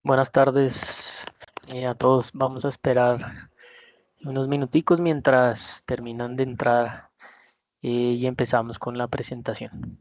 Buenas tardes a todos. Vamos a esperar unos minuticos mientras terminan de entrar y empezamos con la presentación.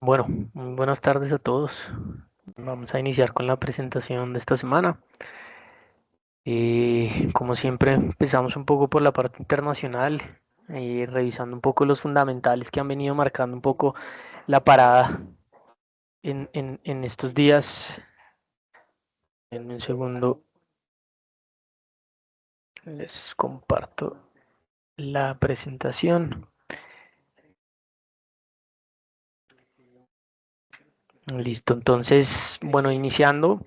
Bueno, muy buenas tardes a todos. Vamos a iniciar con la presentación de esta semana. Como siempre, empezamos un poco por la parte internacional, revisando un poco los fundamentales que han venido marcando un poco la parada en estos días. En un segundo les comparto la presentación. Listo, entonces, bueno, iniciando,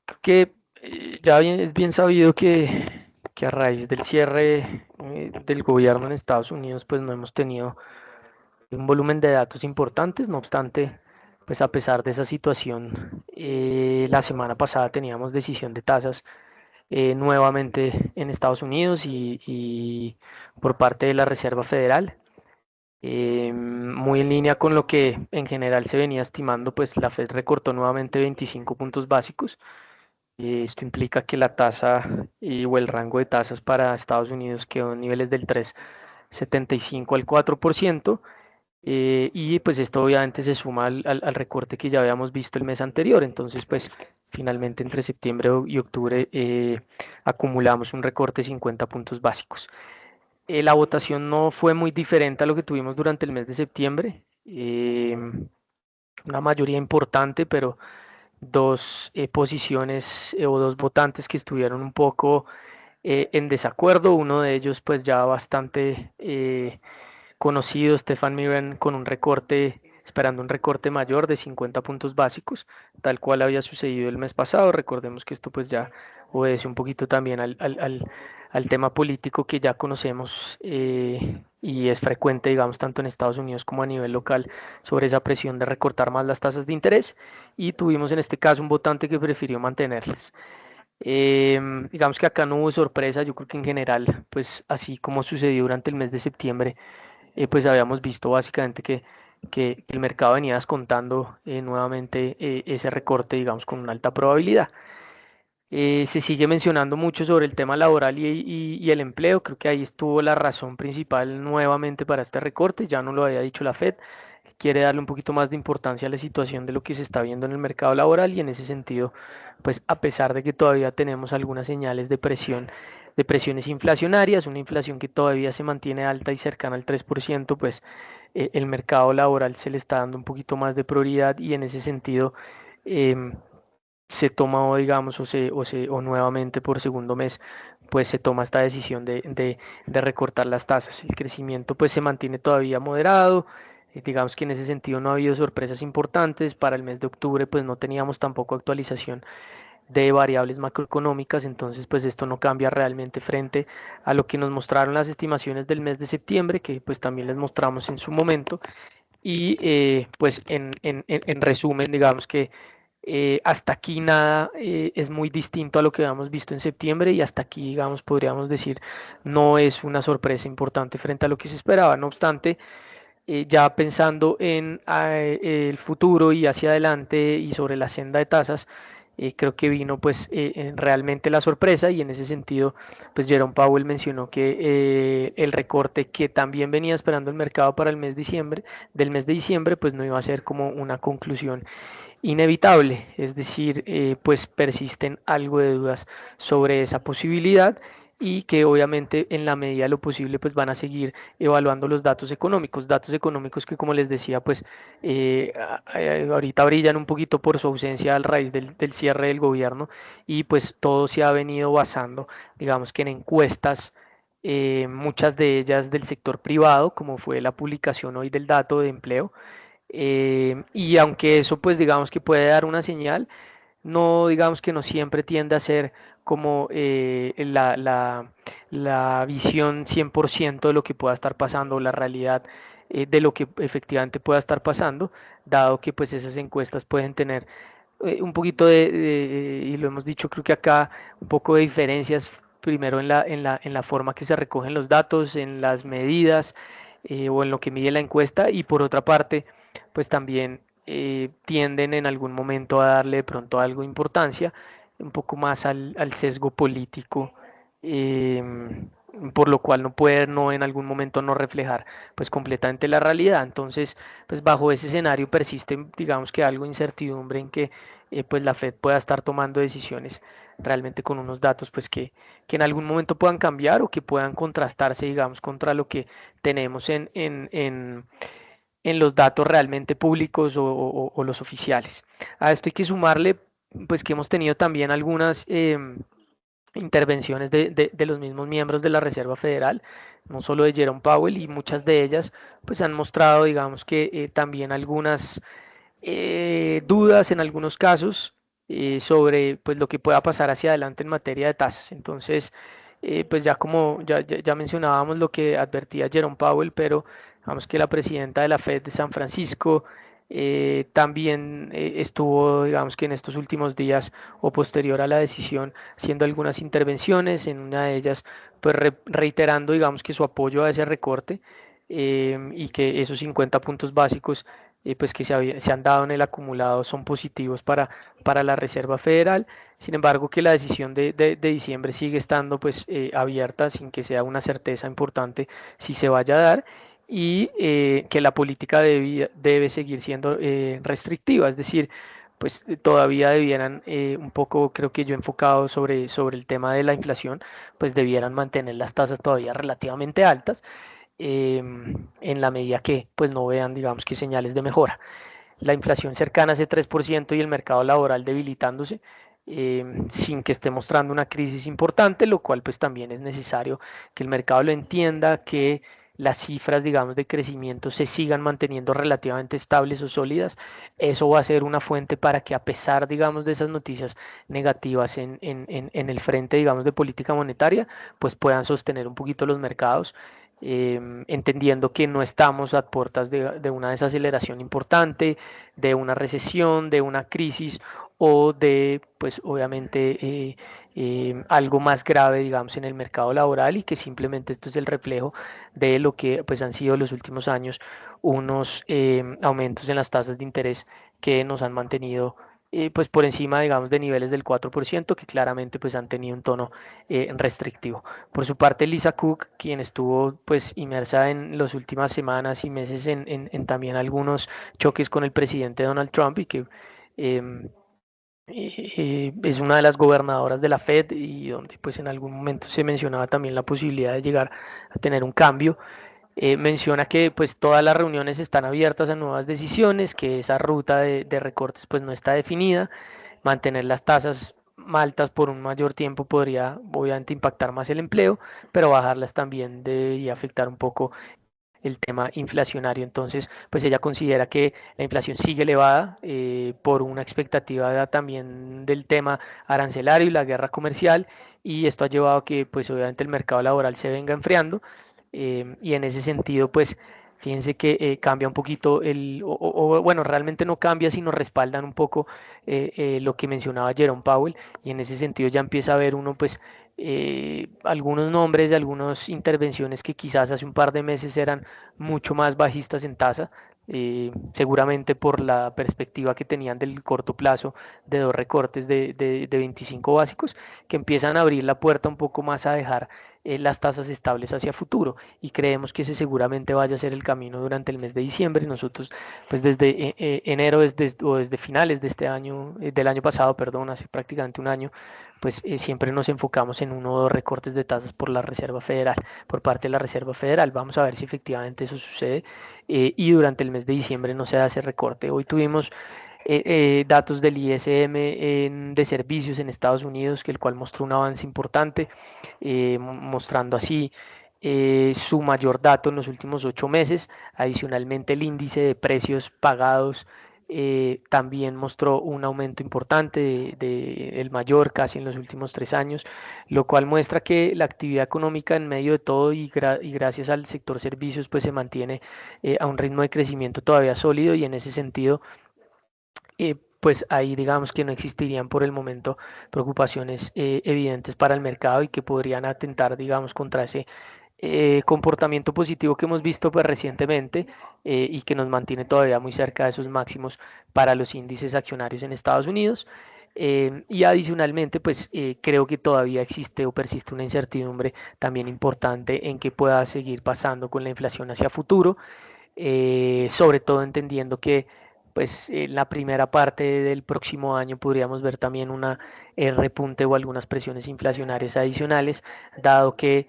creo que es bien sabido que a raíz del cierre del gobierno en Estados Unidos, pues no hemos tenido un volumen de datos importantes. No obstante, pues a pesar de esa situación, la semana pasada teníamos decisión de tasas nuevamente en Estados Unidos y por parte de la Reserva Federal. Muy en línea con lo que en general se venía estimando, pues la Fed recortó nuevamente 25 puntos básicos. Esto implica que la tasa o el rango de tasas para Estados Unidos quedó en niveles del 3,75 al 4%. Y pues esto obviamente se suma al recorte que ya habíamos visto el mes anterior. Entonces, pues finalmente entre septiembre y octubre acumulamos un recorte de 50 puntos básicos. La votación no fue muy diferente a lo que tuvimos durante el mes de septiembre. Una mayoría importante, pero dos posiciones o dos votantes que estuvieron un poco en desacuerdo. Uno de ellos pues ya bastante conocido, Stefan Mirren, con un recorte, esperando un recorte mayor de 50 puntos básicos, tal cual había sucedido el mes pasado. Recordemos que esto pues ya obedece un poquito también al tema político que ya conocemos, y es frecuente, digamos, tanto en Estados Unidos como a nivel local, sobre esa presión de recortar más las tasas de interés, y tuvimos en este caso un votante que prefirió mantenerlas. Digamos que acá no hubo sorpresa. Yo creo que en general, pues así como sucedió durante el mes de septiembre, pues habíamos visto básicamente que el mercado venía descontando nuevamente ese recorte, digamos, con una alta probabilidad. Se sigue mencionando mucho sobre el tema laboral y el empleo. Creo que ahí estuvo la razón principal nuevamente para este recorte. Ya no lo había dicho la Fed. Quiere darle un poquito más de importancia a la situación de lo que se está viendo en el mercado laboral y en ese sentido, pues a pesar de que todavía tenemos algunas señales de presión, de presiones inflacionarias, una inflación que todavía se mantiene alta y cercana al 3%, pues el mercado laboral se le está dando un poquito más de prioridad y en ese sentido em, se toma, o digamos, o nuevamente por segundo mes, pues se toma esta decisión de recortar las tasas. El crecimiento pues se mantiene todavía moderado. Digamos que en ese sentido no ha habido sorpresas importantes. Para el mes de octubre pues no teníamos tampoco actualización de variables macroeconómicas, entonces pues esto no cambia realmente frente a lo que nos mostraron las estimaciones del mes de septiembre, que pues también les mostramos en su momento. Y pues en resumen, digamos que hasta aquí nada es muy distinto a lo que habíamos visto en septiembre y hasta aquí, digamos, podríamos decir, no es una sorpresa importante frente a lo que se esperaba. No obstante, ya pensando en el futuro y hacia adelante y sobre la senda de tasas, creo que vino pues realmente la sorpresa y en ese sentido pues Jerome Powell mencionó que el recorte que también venía esperando el mercado para el mes de diciembre, del mes de diciembre, pues no iba a ser como una conclusión inevitable, es decir, pues persisten algo de dudas sobre esa posibilidad y que obviamente en la medida de lo posible pues van a seguir evaluando los datos económicos que como les decía pues ahorita brillan un poquito por su ausencia a raíz del cierre del gobierno y pues todo se ha venido basando digamos que en encuestas, muchas de ellas del sector privado, como fue la publicación hoy del dato de empleo, y aunque eso pues digamos que puede dar una señal, no digamos que no siempre tiende a ser como la visión 100% de lo que pueda estar pasando, la realidad de lo que efectivamente pueda estar pasando, dado que pues esas encuestas pueden tener un poquito y lo hemos dicho creo que acá, un poco de diferencias, primero en la forma que se recogen los datos, en las medidas o en lo que mide la encuesta, y por otra parte, pues también tienden en algún momento a darle de pronto algo de importancia, un poco más al sesgo político, em, por lo cual no puede no en algún momento no reflejar pues completamente la realidad. Entonces, pues bajo ese escenario persiste, digamos que algo de incertidumbre en que pues la Fed pueda estar tomando decisiones realmente con unos datos pues que en algún momento puedan cambiar o que puedan contrastarse, digamos, contra lo que tenemos en los datos realmente públicos o los oficiales. A esto hay que sumarle pues que hemos tenido también algunas intervenciones de los mismos miembros de la Reserva Federal, no solo de Jerome Powell, y muchas de ellas pues han mostrado, digamos que también algunas dudas en algunos casos sobre pues lo que pueda pasar hacia adelante en materia de tasas. Entonces, pues ya como ya mencionábamos lo que advertía Jerome Powell, pero vamos que la presidenta de la Fed de San Francisco también estuvo, digamos que en estos últimos días o posterior a la decisión, haciendo algunas intervenciones, en una de ellas, pues reiterando, digamos que su apoyo a ese recorte y que esos 50 puntos básicos pues que se han dado en el acumulado son positivos para la Reserva Federal. Sin embargo, que la decisión de diciembre sigue estando pues abierta sin que sea una certeza importante si se vaya a dar y que la política debe seguir siendo restrictiva, es decir, pues todavía debieran un poco, creo que yo enfocado sobre el tema de la inflación, pues debieran mantener las tasas todavía relativamente altas en la medida que pues no vean, digamos que señales de mejora. La inflación cercana a ese 3% y el mercado laboral debilitándose sin que esté mostrando una crisis importante, lo cual pues también es necesario que el mercado lo entienda, que las cifras, digamos, de crecimiento se sigan manteniendo relativamente estables o sólidas. Eso va a ser una fuente para que a pesar, digamos, de esas noticias negativas en el frente, digamos, de política monetaria, pues puedan sostener un poquito los mercados, entendiendo que no estamos a puertas de una desaceleración importante, de una recesión, de una crisis o de, pues obviamente, algo más grave, digamos, en el mercado laboral y que simplemente esto es el reflejo de lo que pues han sido los últimos años unos aumentos en las tasas de interés que nos han mantenido pues por encima, digamos, de niveles del 4%, que claramente pues han tenido un tono restrictivo. Por su parte, Lisa Cook, quien estuvo pues inmersa en las últimas semanas y meses en también algunos choques con el presidente Donald Trump y que em, es una de las gobernadoras de la Fed y donde pues en algún momento se mencionaba también la posibilidad de llegar a tener un cambio. Menciona que pues todas las reuniones están abiertas a nuevas decisiones, que esa ruta de recortes pues no está definida, mantener las tasas altas por un mayor tiempo podría obviamente impactar más el empleo, pero bajarlas también debería afectar un poco el tema inflacionario. Entonces, pues ella considera que la inflación sigue elevada por una expectativa también del tema arancelario y la guerra comercial, y esto ha llevado a que pues obviamente el mercado laboral se venga enfriando, y en ese sentido pues fíjense que cambia un poquito bueno, realmente no cambia, sino respaldan un poco lo que mencionaba Jerome Powell, y en ese sentido ya empieza a ver uno pues algunos nombres de algunas intervenciones que quizás hace un par de meses eran mucho más bajistas en tasa, seguramente por la perspectiva que tenían del corto plazo de dos recortes de 25 básicos, que empiezan a abrir la puerta un poco más a dejar las tasas estables hacia futuro, y creemos que ese seguramente vaya a ser el camino durante el mes de diciembre. Nosotros pues desde enero o desde finales de este año, del año pasado, perdón, hace prácticamente un año, pues siempre nos enfocamos en uno o dos recortes de tasas por la Reserva Federal, por parte de la Reserva Federal. Vamos a ver si efectivamente eso sucede y durante el mes de diciembre no se hace recorte. Hoy tuvimos datos del ISM de servicios en Estados Unidos, que el cual mostró un avance importante, mostrando así su mayor dato en los últimos 8 meses. Adicionalmente, el índice de precios pagados también mostró un aumento importante, el mayor casi en los últimos 3 años, lo cual muestra que la actividad económica en medio de todo y gracias al sector servicios pues se mantiene a un ritmo de crecimiento todavía sólido, y en ese sentido pues ahí digamos que no existirían por el momento preocupaciones evidentes para el mercado y que podrían atentar digamos contra ese comportamiento positivo que hemos visto pues recientemente, y que nos mantiene todavía muy cerca de esos máximos para los índices accionarios en Estados Unidos. Y adicionalmente, pues creo que todavía existe o persiste una incertidumbre también importante en qué pueda seguir pasando con la inflación hacia futuro, sobre todo entendiendo que pues en la primera parte del próximo año podríamos ver también una repunte o algunas presiones inflacionarias adicionales, dado que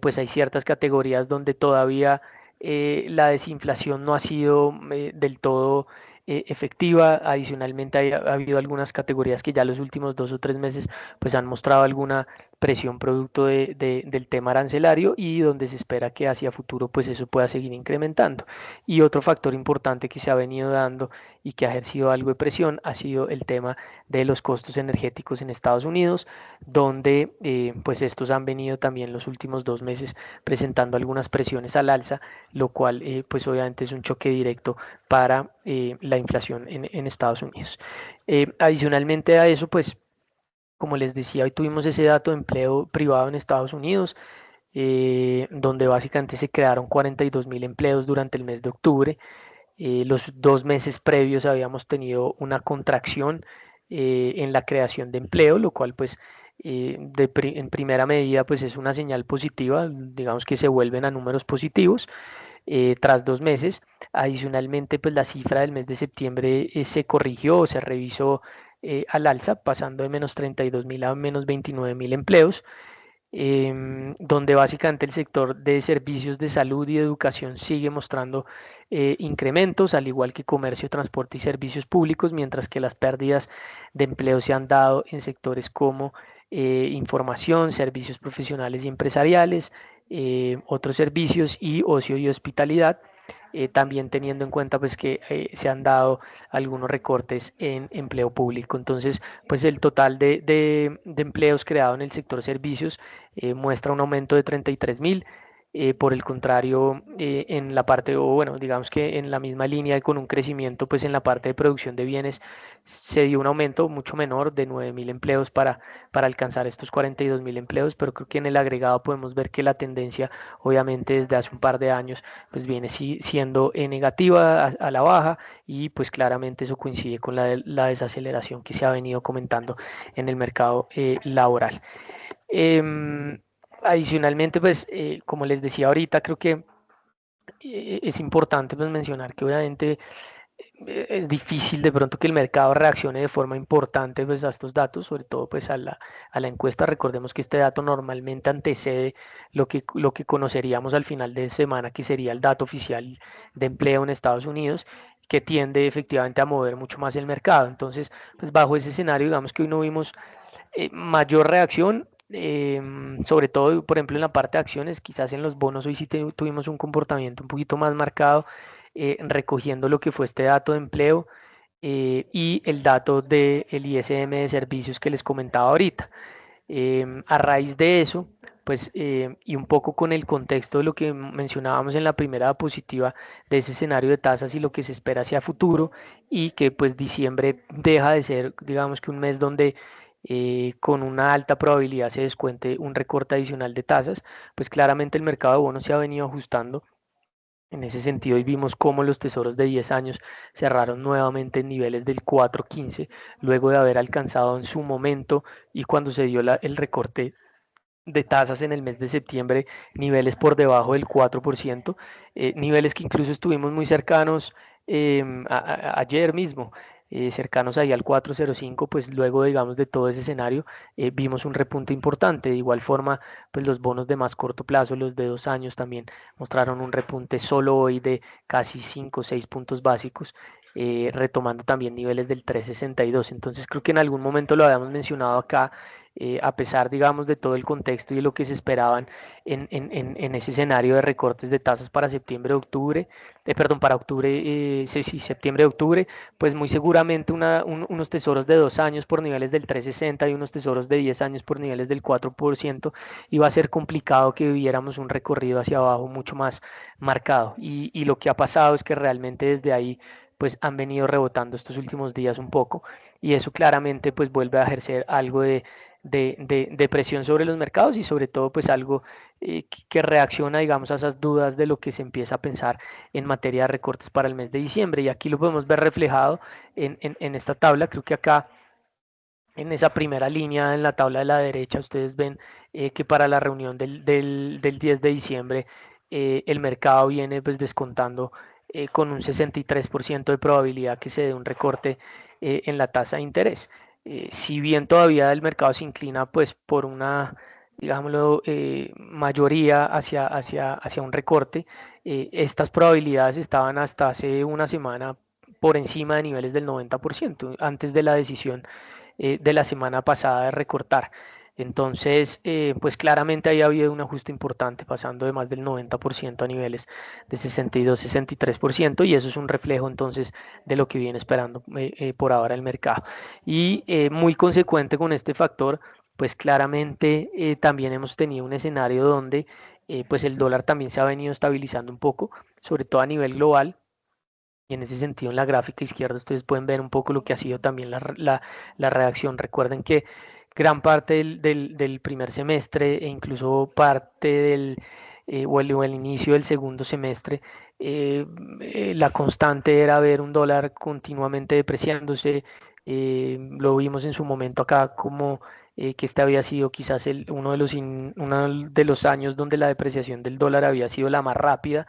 pues hay ciertas categorías donde todavía la desinflación no ha sido del todo efectiva. Adicionalmente ha habido algunas categorías que ya los últimos 2 o 3 meses pues han mostrado alguna presión producto del tema arancelario, y donde se espera que hacia futuro pues eso pueda seguir incrementando. Y otro factor importante que se ha venido dando y que ha ejercido algo de presión ha sido el tema de los costos energéticos en Estados Unidos, donde pues estos han venido también los últimos 2 meses presentando algunas presiones al alza, lo cual pues obviamente es un choque directo para la inflación en Estados Unidos. Adicionalmente a eso, pues como les decía, hoy tuvimos ese dato de empleo privado en Estados Unidos, donde básicamente se crearon 42.000 empleos durante el mes de octubre. Los 2 meses previos habíamos tenido una contracción en la creación de empleo, lo cual pues en primera medida pues es una señal positiva, digamos que se vuelven a números positivos tras 2 meses. Adicionalmente pues la cifra del mes de septiembre se corrigió o se revisó al alza, pasando de menos 32.000 a menos 29.000 empleos, donde básicamente el sector de servicios de salud y educación sigue mostrando incrementos, al igual que comercio, transporte y servicios públicos, mientras que las pérdidas de empleo se han dado en sectores como información, servicios profesionales y empresariales, otros servicios y ocio y hospitalidad. También teniendo en cuenta pues que se han dado algunos recortes en empleo público. Entonces, pues el total de empleos creados en el sector servicios muestra un aumento de 33.000, Por el contrario, en la parte, o bueno, digamos que en la misma línea y con un crecimiento, pues en la parte de producción de bienes se dio un aumento mucho menor de 9.000 empleos para alcanzar estos 42.000 empleos, pero creo que en el agregado podemos ver que la tendencia, obviamente desde hace un par de años, pues viene siendo negativa a la baja y pues claramente eso coincide con la desaceleración que se ha venido comentando en el mercado laboral. Adicionalmente, pues como les decía ahorita, creo que es importante pues, mencionar que obviamente es difícil de pronto que el mercado reaccione de forma importante pues, a estos datos, sobre todo pues, a la encuesta. Recordemos que este dato normalmente antecede lo que conoceríamos al final de semana, que sería el dato oficial de empleo en Estados Unidos, que tiende efectivamente a mover mucho más el mercado. Entonces, pues bajo ese escenario, digamos que hoy no vimos mayor reacción, sobre todo, por ejemplo, en la parte de acciones, quizás en los bonos hoy sí tuvimos un comportamiento un poquito más marcado, recogiendo lo que fue este dato de empleo y el dato del ISM de servicios que les comentaba ahorita. A raíz de eso, pues, y un poco con el contexto de lo que mencionábamos en la primera diapositiva de ese escenario de tasas y lo que se espera hacia futuro, y que pues diciembre deja de ser, digamos que un mes donde con una alta probabilidad se descuente un recorte adicional de tasas, pues claramente el mercado de bonos se ha venido ajustando en ese sentido, y vimos cómo los tesoros de 10 años cerraron nuevamente en niveles del 4.15, luego de haber alcanzado en su momento y cuando se dio el recorte de tasas en el mes de septiembre, niveles por debajo del 4%, niveles que incluso estuvimos muy cercanos ayer mismo, cercanos ahí al 4.05, pues luego, digamos, de todo ese escenario, vimos un repunte importante. De igual forma, pues los bonos de más corto plazo, los de 2 años, también mostraron un repunte solo hoy de casi 5 o 6 puntos básicos. Retomando también niveles del 3.62. Entonces creo que en algún momento lo habíamos mencionado acá, a pesar, digamos, de todo el contexto y de lo que se esperaban en ese escenario de recortes de tasas para septiembre-octubre, perdón, para octubre, sí, sí, septiembre-octubre, pues muy seguramente unos tesoros de 2 años por niveles del 3.60 y unos tesoros de 10 años por niveles del 4%, iba a ser complicado que viviéramos un recorrido hacia abajo mucho más marcado. Y lo que ha pasado es que realmente desde ahí pues han venido rebotando estos últimos días un poco, y eso claramente pues vuelve a ejercer algo de presión sobre los mercados, y sobre todo pues algo que reacciona, digamos, a esas dudas de lo que se empieza a pensar en materia de recortes para el mes de diciembre. Y aquí lo podemos ver reflejado en esta tabla. Creo que acá en esa primera línea, en la tabla de la derecha, ustedes ven que para la reunión del 10 de diciembre el mercado viene pues descontando con un 63% de probabilidad que se dé un recorte en la tasa de interés. Si bien todavía el mercado se inclina pues por una, digámoslo, mayoría hacia un recorte, estas probabilidades estaban hasta hace una semana por encima de niveles del 90%, antes de la decisión de la semana pasada de recortar. Entonces, pues claramente ahí ha habido un ajuste importante, pasando de más del 90% a niveles de 62-63%, y eso es un reflejo entonces de lo que viene esperando por ahora el mercado. Y muy consecuente con este factor, pues claramente también hemos tenido un escenario donde pues el dólar también se ha venido estabilizando un poco, sobre todo a nivel global. Y en ese sentido, en la gráfica izquierda, ustedes pueden ver un poco lo que ha sido también la reacción. Recuerden que gran parte del primer semestre e incluso parte o el inicio del segundo semestre, la constante era ver un dólar continuamente depreciándose. Lo vimos en su momento acá como que este había sido quizás uno de los años donde la depreciación del dólar había sido la más rápida,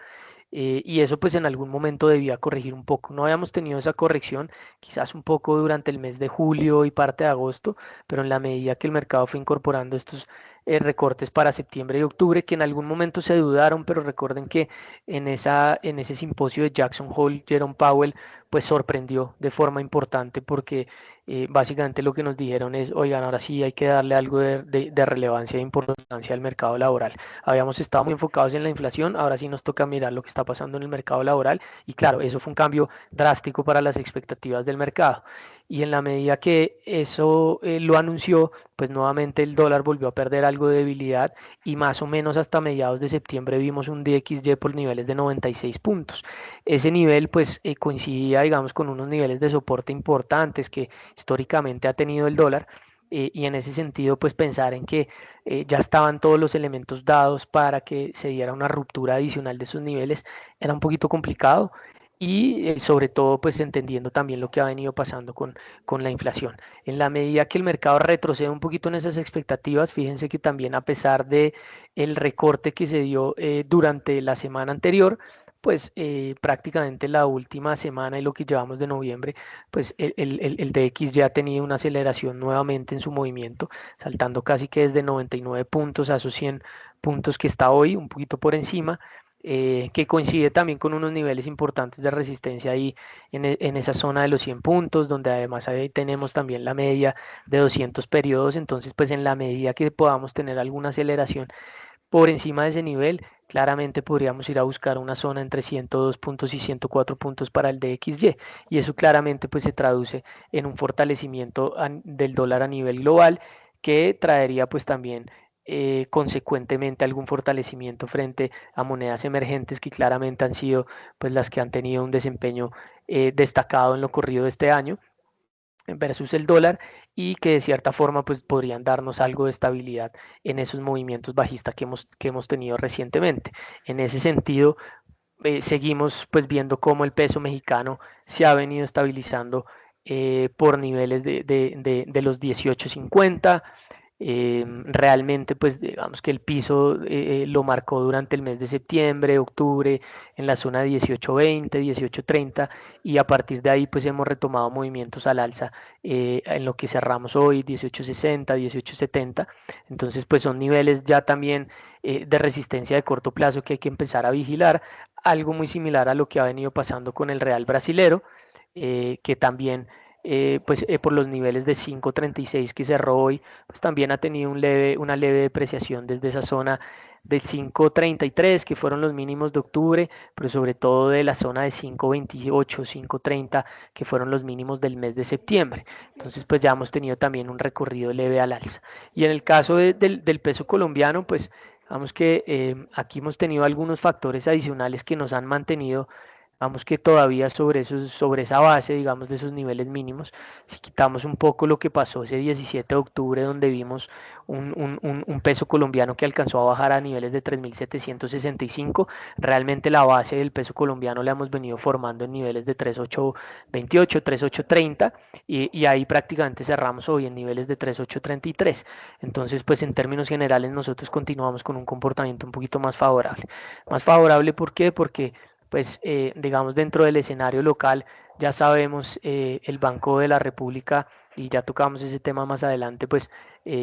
y eso pues en algún momento debía corregir un poco. No habíamos tenido esa corrección, quizás un poco durante el mes de julio y parte de agosto, pero en la medida que el mercado fue incorporando estos recortes para septiembre y octubre, que en algún momento se dudaron, pero recuerden que en ese simposio de Jackson Hole, Jerome Powell pues sorprendió de forma importante, porque básicamente lo que nos dijeron es: oigan, ahora sí hay que darle algo de relevancia e importancia al mercado laboral. Habíamos estado muy enfocados en la inflación, ahora sí nos toca mirar lo que está pasando en el mercado laboral, y claro, eso fue un cambio drástico para las expectativas del mercado. y en la medida que eso lo anunció, pues nuevamente el dólar volvió a perder algo de debilidad y más o menos hasta mediados de septiembre vimos un DXY por niveles de 96 puntos. Ese nivel pues coincidía digamos con unos niveles de soporte importantes que históricamente ha tenido el dólar. Y en ese sentido, pues pensar en que ya estaban todos los elementos dados para que se diera una ruptura adicional de esos niveles era un poquito complicado y sobre todo pues entendiendo también lo que ha venido pasando con la inflación. En la medida que el mercado retrocede un poquito en esas expectativas, fíjense que también a pesar de el recorte que se dio durante la semana anterior, pues prácticamente la última semana y lo que llevamos de noviembre, pues el DX ya ha tenido una aceleración nuevamente en su movimiento, saltando casi que desde 99 puntos a esos 100 puntos que está hoy, un poquito por encima, que coincide también con unos niveles importantes de resistencia ahí en esa zona de los 100 puntos, donde además ahí tenemos también la media de 200 periodos, entonces pues en la medida que podamos tener alguna aceleración por encima de ese nivel, claramente podríamos ir a buscar una zona entre 102 puntos y 104 puntos para el DXY y eso claramente pues se traduce en un fortalecimiento del dólar a nivel global que traería pues también consecuentemente algún fortalecimiento frente a monedas emergentes que claramente han sido pues las que han tenido un desempeño destacado en lo corrido de este año versus el dólar y que de cierta forma pues podrían darnos algo de estabilidad en esos movimientos bajistas que hemos tenido recientemente. En ese sentido, seguimos pues viendo cómo el peso mexicano se ha venido estabilizando por niveles de los 18.50. Realmente, pues digamos que el piso lo marcó durante el mes de septiembre, octubre, en la zona de 18.20, 18.30 y a partir de ahí pues hemos retomado movimientos al alza en lo que cerramos hoy, 18.60, 18.70. Entonces pues son niveles ya también de resistencia de corto plazo que hay que empezar a vigilar, algo muy similar a lo que ha venido pasando con el real brasilero, que también por los niveles de 5.36 que cerró hoy, pues también ha tenido una leve depreciación desde esa zona del 5.33, que fueron los mínimos de octubre, pero sobre todo de la zona de 5.28, 5.30, que fueron los mínimos del mes de septiembre. Entonces, pues ya hemos tenido también un recorrido leve al alza. Y en el caso del peso colombiano, pues vamos que aquí hemos tenido algunos factores adicionales que nos han mantenido vamos que todavía sobre esa base, digamos, de esos niveles mínimos, si quitamos un poco lo que pasó ese 17 de octubre, donde vimos un peso colombiano que alcanzó a bajar a niveles de 3.765, realmente la base del peso colombiano la hemos venido formando en niveles de 3.828, 3.830, y ahí prácticamente cerramos hoy en niveles de 3.833. Entonces, pues en términos generales nosotros continuamos con un comportamiento un poquito más favorable. Más favorable, ¿por qué? Porque pues digamos dentro del escenario local ya sabemos el Banco de la República y ya tocamos ese tema más adelante, pues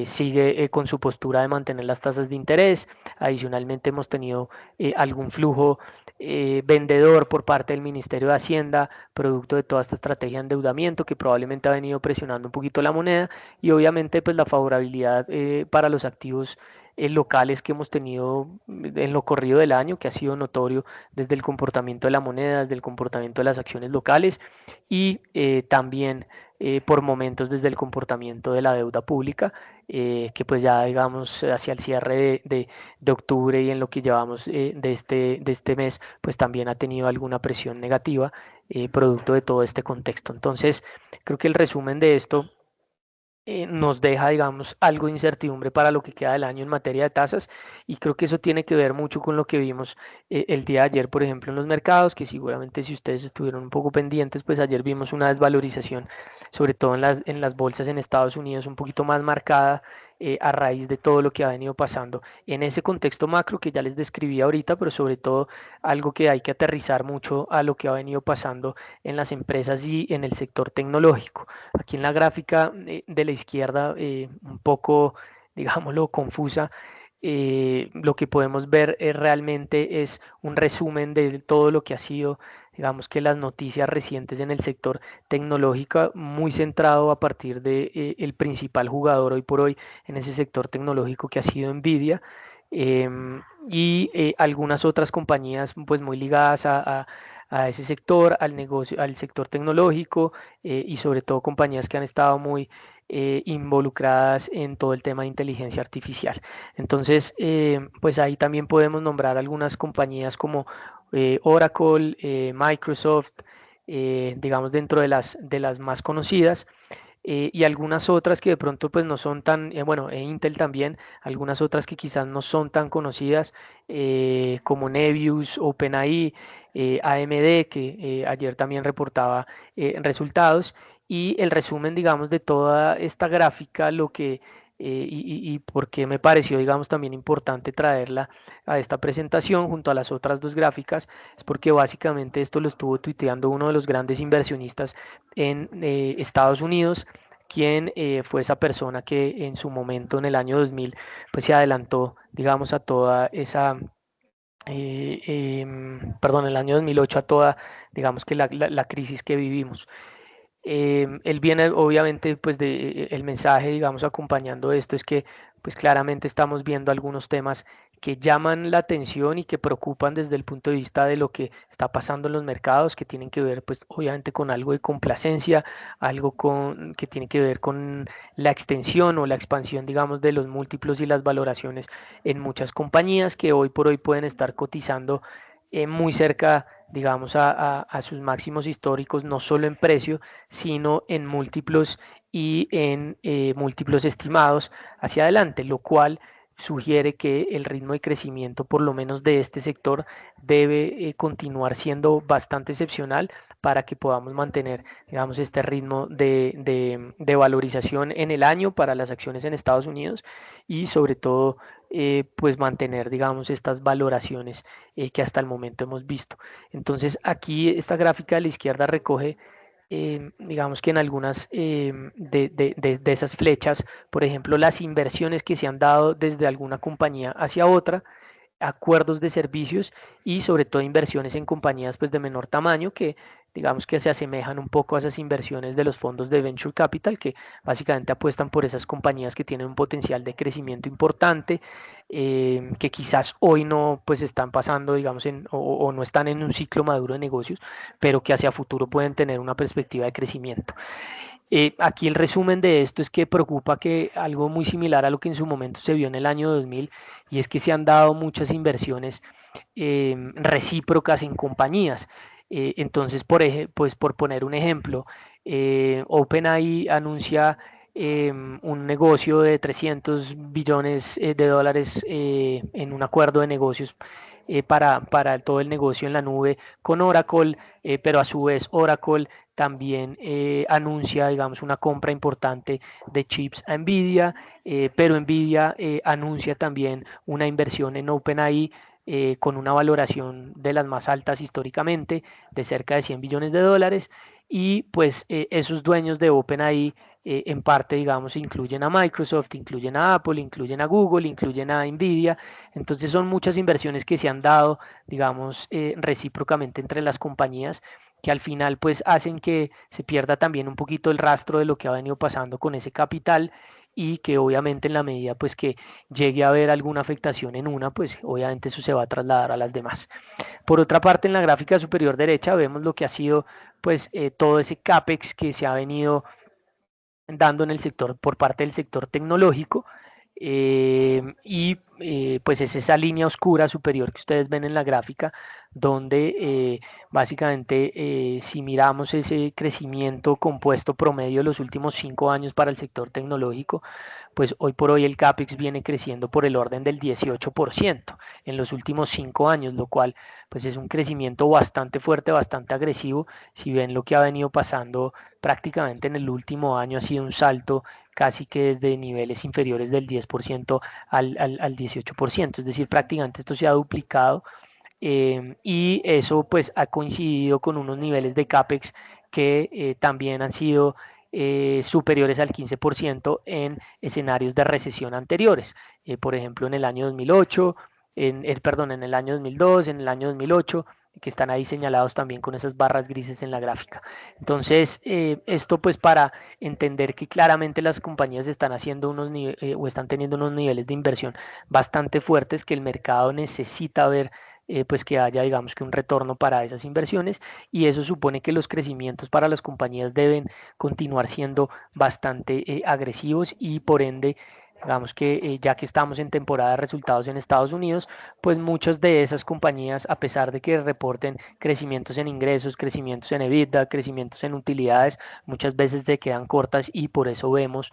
sigue con su postura de mantener las tasas de interés. Adicionalmente hemos tenido algún flujo vendedor por parte del Ministerio de Hacienda, producto de toda esta estrategia de endeudamiento que probablemente ha venido presionando un poquito la moneda y obviamente pues la favorabilidad para los activos locales que hemos tenido en lo corrido del año, que ha sido notorio desde el comportamiento de la moneda, desde el comportamiento de las acciones locales y también por momentos desde el comportamiento de la deuda pública, que pues ya digamos hacia el cierre de octubre y en lo que llevamos de este mes, pues también ha tenido alguna presión negativa producto de todo este contexto. Entonces, creo que el resumen de esto nos deja, digamos, algo de incertidumbre para lo que queda del año en materia de tasas y creo que eso tiene que ver mucho con lo que vimos el día de ayer, por ejemplo, en los mercados, que seguramente si ustedes estuvieron un poco pendientes, pues ayer vimos una desvalorización, sobre todo en las bolsas en Estados Unidos, un poquito más marcada a raíz de todo lo que ha venido pasando en ese contexto macro que ya les describí ahorita, pero sobre todo algo que hay que aterrizar mucho a lo que ha venido pasando en las empresas y en el sector tecnológico. Aquí en la gráfica de la izquierda, un poco, digámoslo, confusa, lo que podemos ver realmente es un resumen de todo lo que ha sido, digamos que las noticias recientes en el sector tecnológico, muy centrado a partir de el principal jugador hoy por hoy en ese sector tecnológico que ha sido Nvidia. Y algunas otras compañías pues muy ligadas a ese sector, al negocio, al sector tecnológico y sobre todo compañías que han estado muy involucradas en todo el tema de inteligencia artificial. Entonces, pues ahí también podemos nombrar algunas compañías como Oracle, Microsoft, digamos dentro de las más conocidas y algunas otras que de pronto pues no son tan, bueno, Intel también, algunas otras que quizás no son tan conocidas como Nebius, OpenAI, AMD, que ayer también reportaba resultados y el resumen, digamos, de toda esta gráfica, lo que... y por qué me pareció, digamos, también importante traerla a esta presentación junto a las otras dos gráficas, es porque básicamente esto lo estuvo tuiteando uno de los grandes inversionistas en Estados Unidos, quien fue esa persona que en su momento en el año 2000 pues se adelantó, digamos, a toda esa, perdón, en el año 2008 a toda, digamos que la crisis que vivimos. Él viene obviamente pues de el mensaje digamos acompañando esto es que pues claramente estamos viendo algunos temas que llaman la atención y que preocupan desde el punto de vista de lo que está pasando en los mercados, que tienen que ver pues obviamente con algo de complacencia, algo con que tiene que ver con la extensión o la expansión digamos de los múltiplos y las valoraciones en muchas compañías que hoy por hoy pueden estar cotizando muy cerca digamos a sus máximos históricos, no solo en precio, sino en múltiplos y en múltiplos estimados hacia adelante, lo cual sugiere que el ritmo de crecimiento, por lo menos de este sector, debe continuar siendo bastante excepcional para que podamos mantener, digamos, este ritmo de valorización en el año para las acciones en Estados Unidos y sobre todo, pues mantener, digamos, estas valoraciones que hasta el momento hemos visto. Entonces, aquí esta gráfica de la izquierda recoge digamos que en algunas de esas flechas, por ejemplo, las inversiones que se han dado desde alguna compañía hacia otra, acuerdos de servicios y sobre todo inversiones en compañías pues de menor tamaño que digamos que se asemejan un poco a esas inversiones de los fondos de venture capital que básicamente apuestan por esas compañías que tienen un potencial de crecimiento importante que quizás hoy no pues están pasando digamos o no están en un ciclo maduro de negocios pero que hacia futuro pueden tener una perspectiva de crecimiento. Aquí el resumen de esto es que preocupa que algo muy similar a lo que en su momento se vio en el año 2000 y es que se han dado muchas inversiones recíprocas en compañías. Entonces, pues por poner un ejemplo, OpenAI anuncia un negocio de 300 billones de dólares en un acuerdo de negocios para todo el negocio en la nube con Oracle, pero a su vez Oracle también anuncia, digamos, una compra importante de chips a Nvidia, pero Nvidia anuncia también una inversión en OpenAI con una valoración de las más altas históricamente, de cerca de 100 billones de dólares, y pues esos dueños de OpenAI en parte, digamos, incluyen a Microsoft, incluyen a Apple, incluyen a Google, incluyen a Nvidia, entonces son muchas inversiones que se han dado, digamos, recíprocamente entre las compañías que al final pues hacen que se pierda también un poquito el rastro de lo que ha venido pasando con ese capital y que obviamente en la medida pues que llegue a haber alguna afectación en una, pues obviamente eso se va a trasladar a las demás. Por otra parte, en la gráfica superior derecha vemos lo que ha sido pues todo ese CAPEX que se ha venido dando en el sector por parte del sector tecnológico pues es esa línea oscura superior que ustedes ven en la gráfica donde básicamente si miramos ese crecimiento compuesto promedio de los últimos 5 años para el sector tecnológico, pues hoy por hoy el CAPEX viene creciendo por el orden del 18% en los últimos 5 años, lo cual pues es un crecimiento bastante fuerte, bastante agresivo. Si ven lo que ha venido pasando prácticamente en el último año ha sido un salto casi que desde niveles inferiores del 10% al 18%, es decir, prácticamente esto se ha duplicado y eso pues ha coincidido con unos niveles de CAPEX que también han sido superiores al 15% en escenarios de recesión anteriores, por ejemplo en el año 2008, perdón, en el año 2002, en el año 2008, que están ahí señalados también con esas barras grises en la gráfica. Entonces, esto pues para entender que claramente las compañías están haciendo o están teniendo unos niveles de inversión bastante fuertes que el mercado necesita ver pues que haya, digamos que un retorno para esas inversiones, y eso supone que los crecimientos para las compañías deben continuar siendo bastante agresivos y por ende, digamos que ya que estamos en temporada de resultados en Estados Unidos, pues muchas de esas compañías, a pesar de que reporten crecimientos en ingresos, crecimientos en EBITDA, crecimientos en utilidades, muchas veces se quedan cortas y por eso vemos,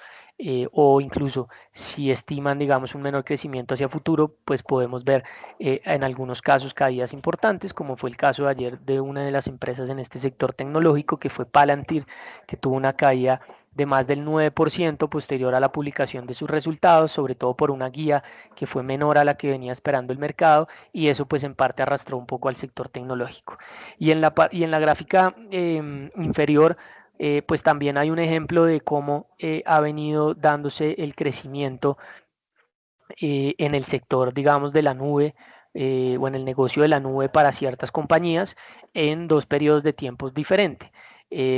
o incluso si estiman, digamos, un menor crecimiento hacia futuro, pues podemos ver en algunos casos caídas importantes, como fue el caso de ayer de una de las empresas en este sector tecnológico, que fue Palantir, que tuvo una caída de más del 9% posterior a la publicación de sus resultados, sobre todo por una guía que fue menor a la que venía esperando el mercado, y eso pues en parte arrastró un poco al sector tecnológico. Y en la gráfica inferior, pues también hay un ejemplo de cómo ha venido dándose el crecimiento en el sector, digamos, de la nube, o en el negocio de la nube para ciertas compañías en dos periodos de tiempos diferentes.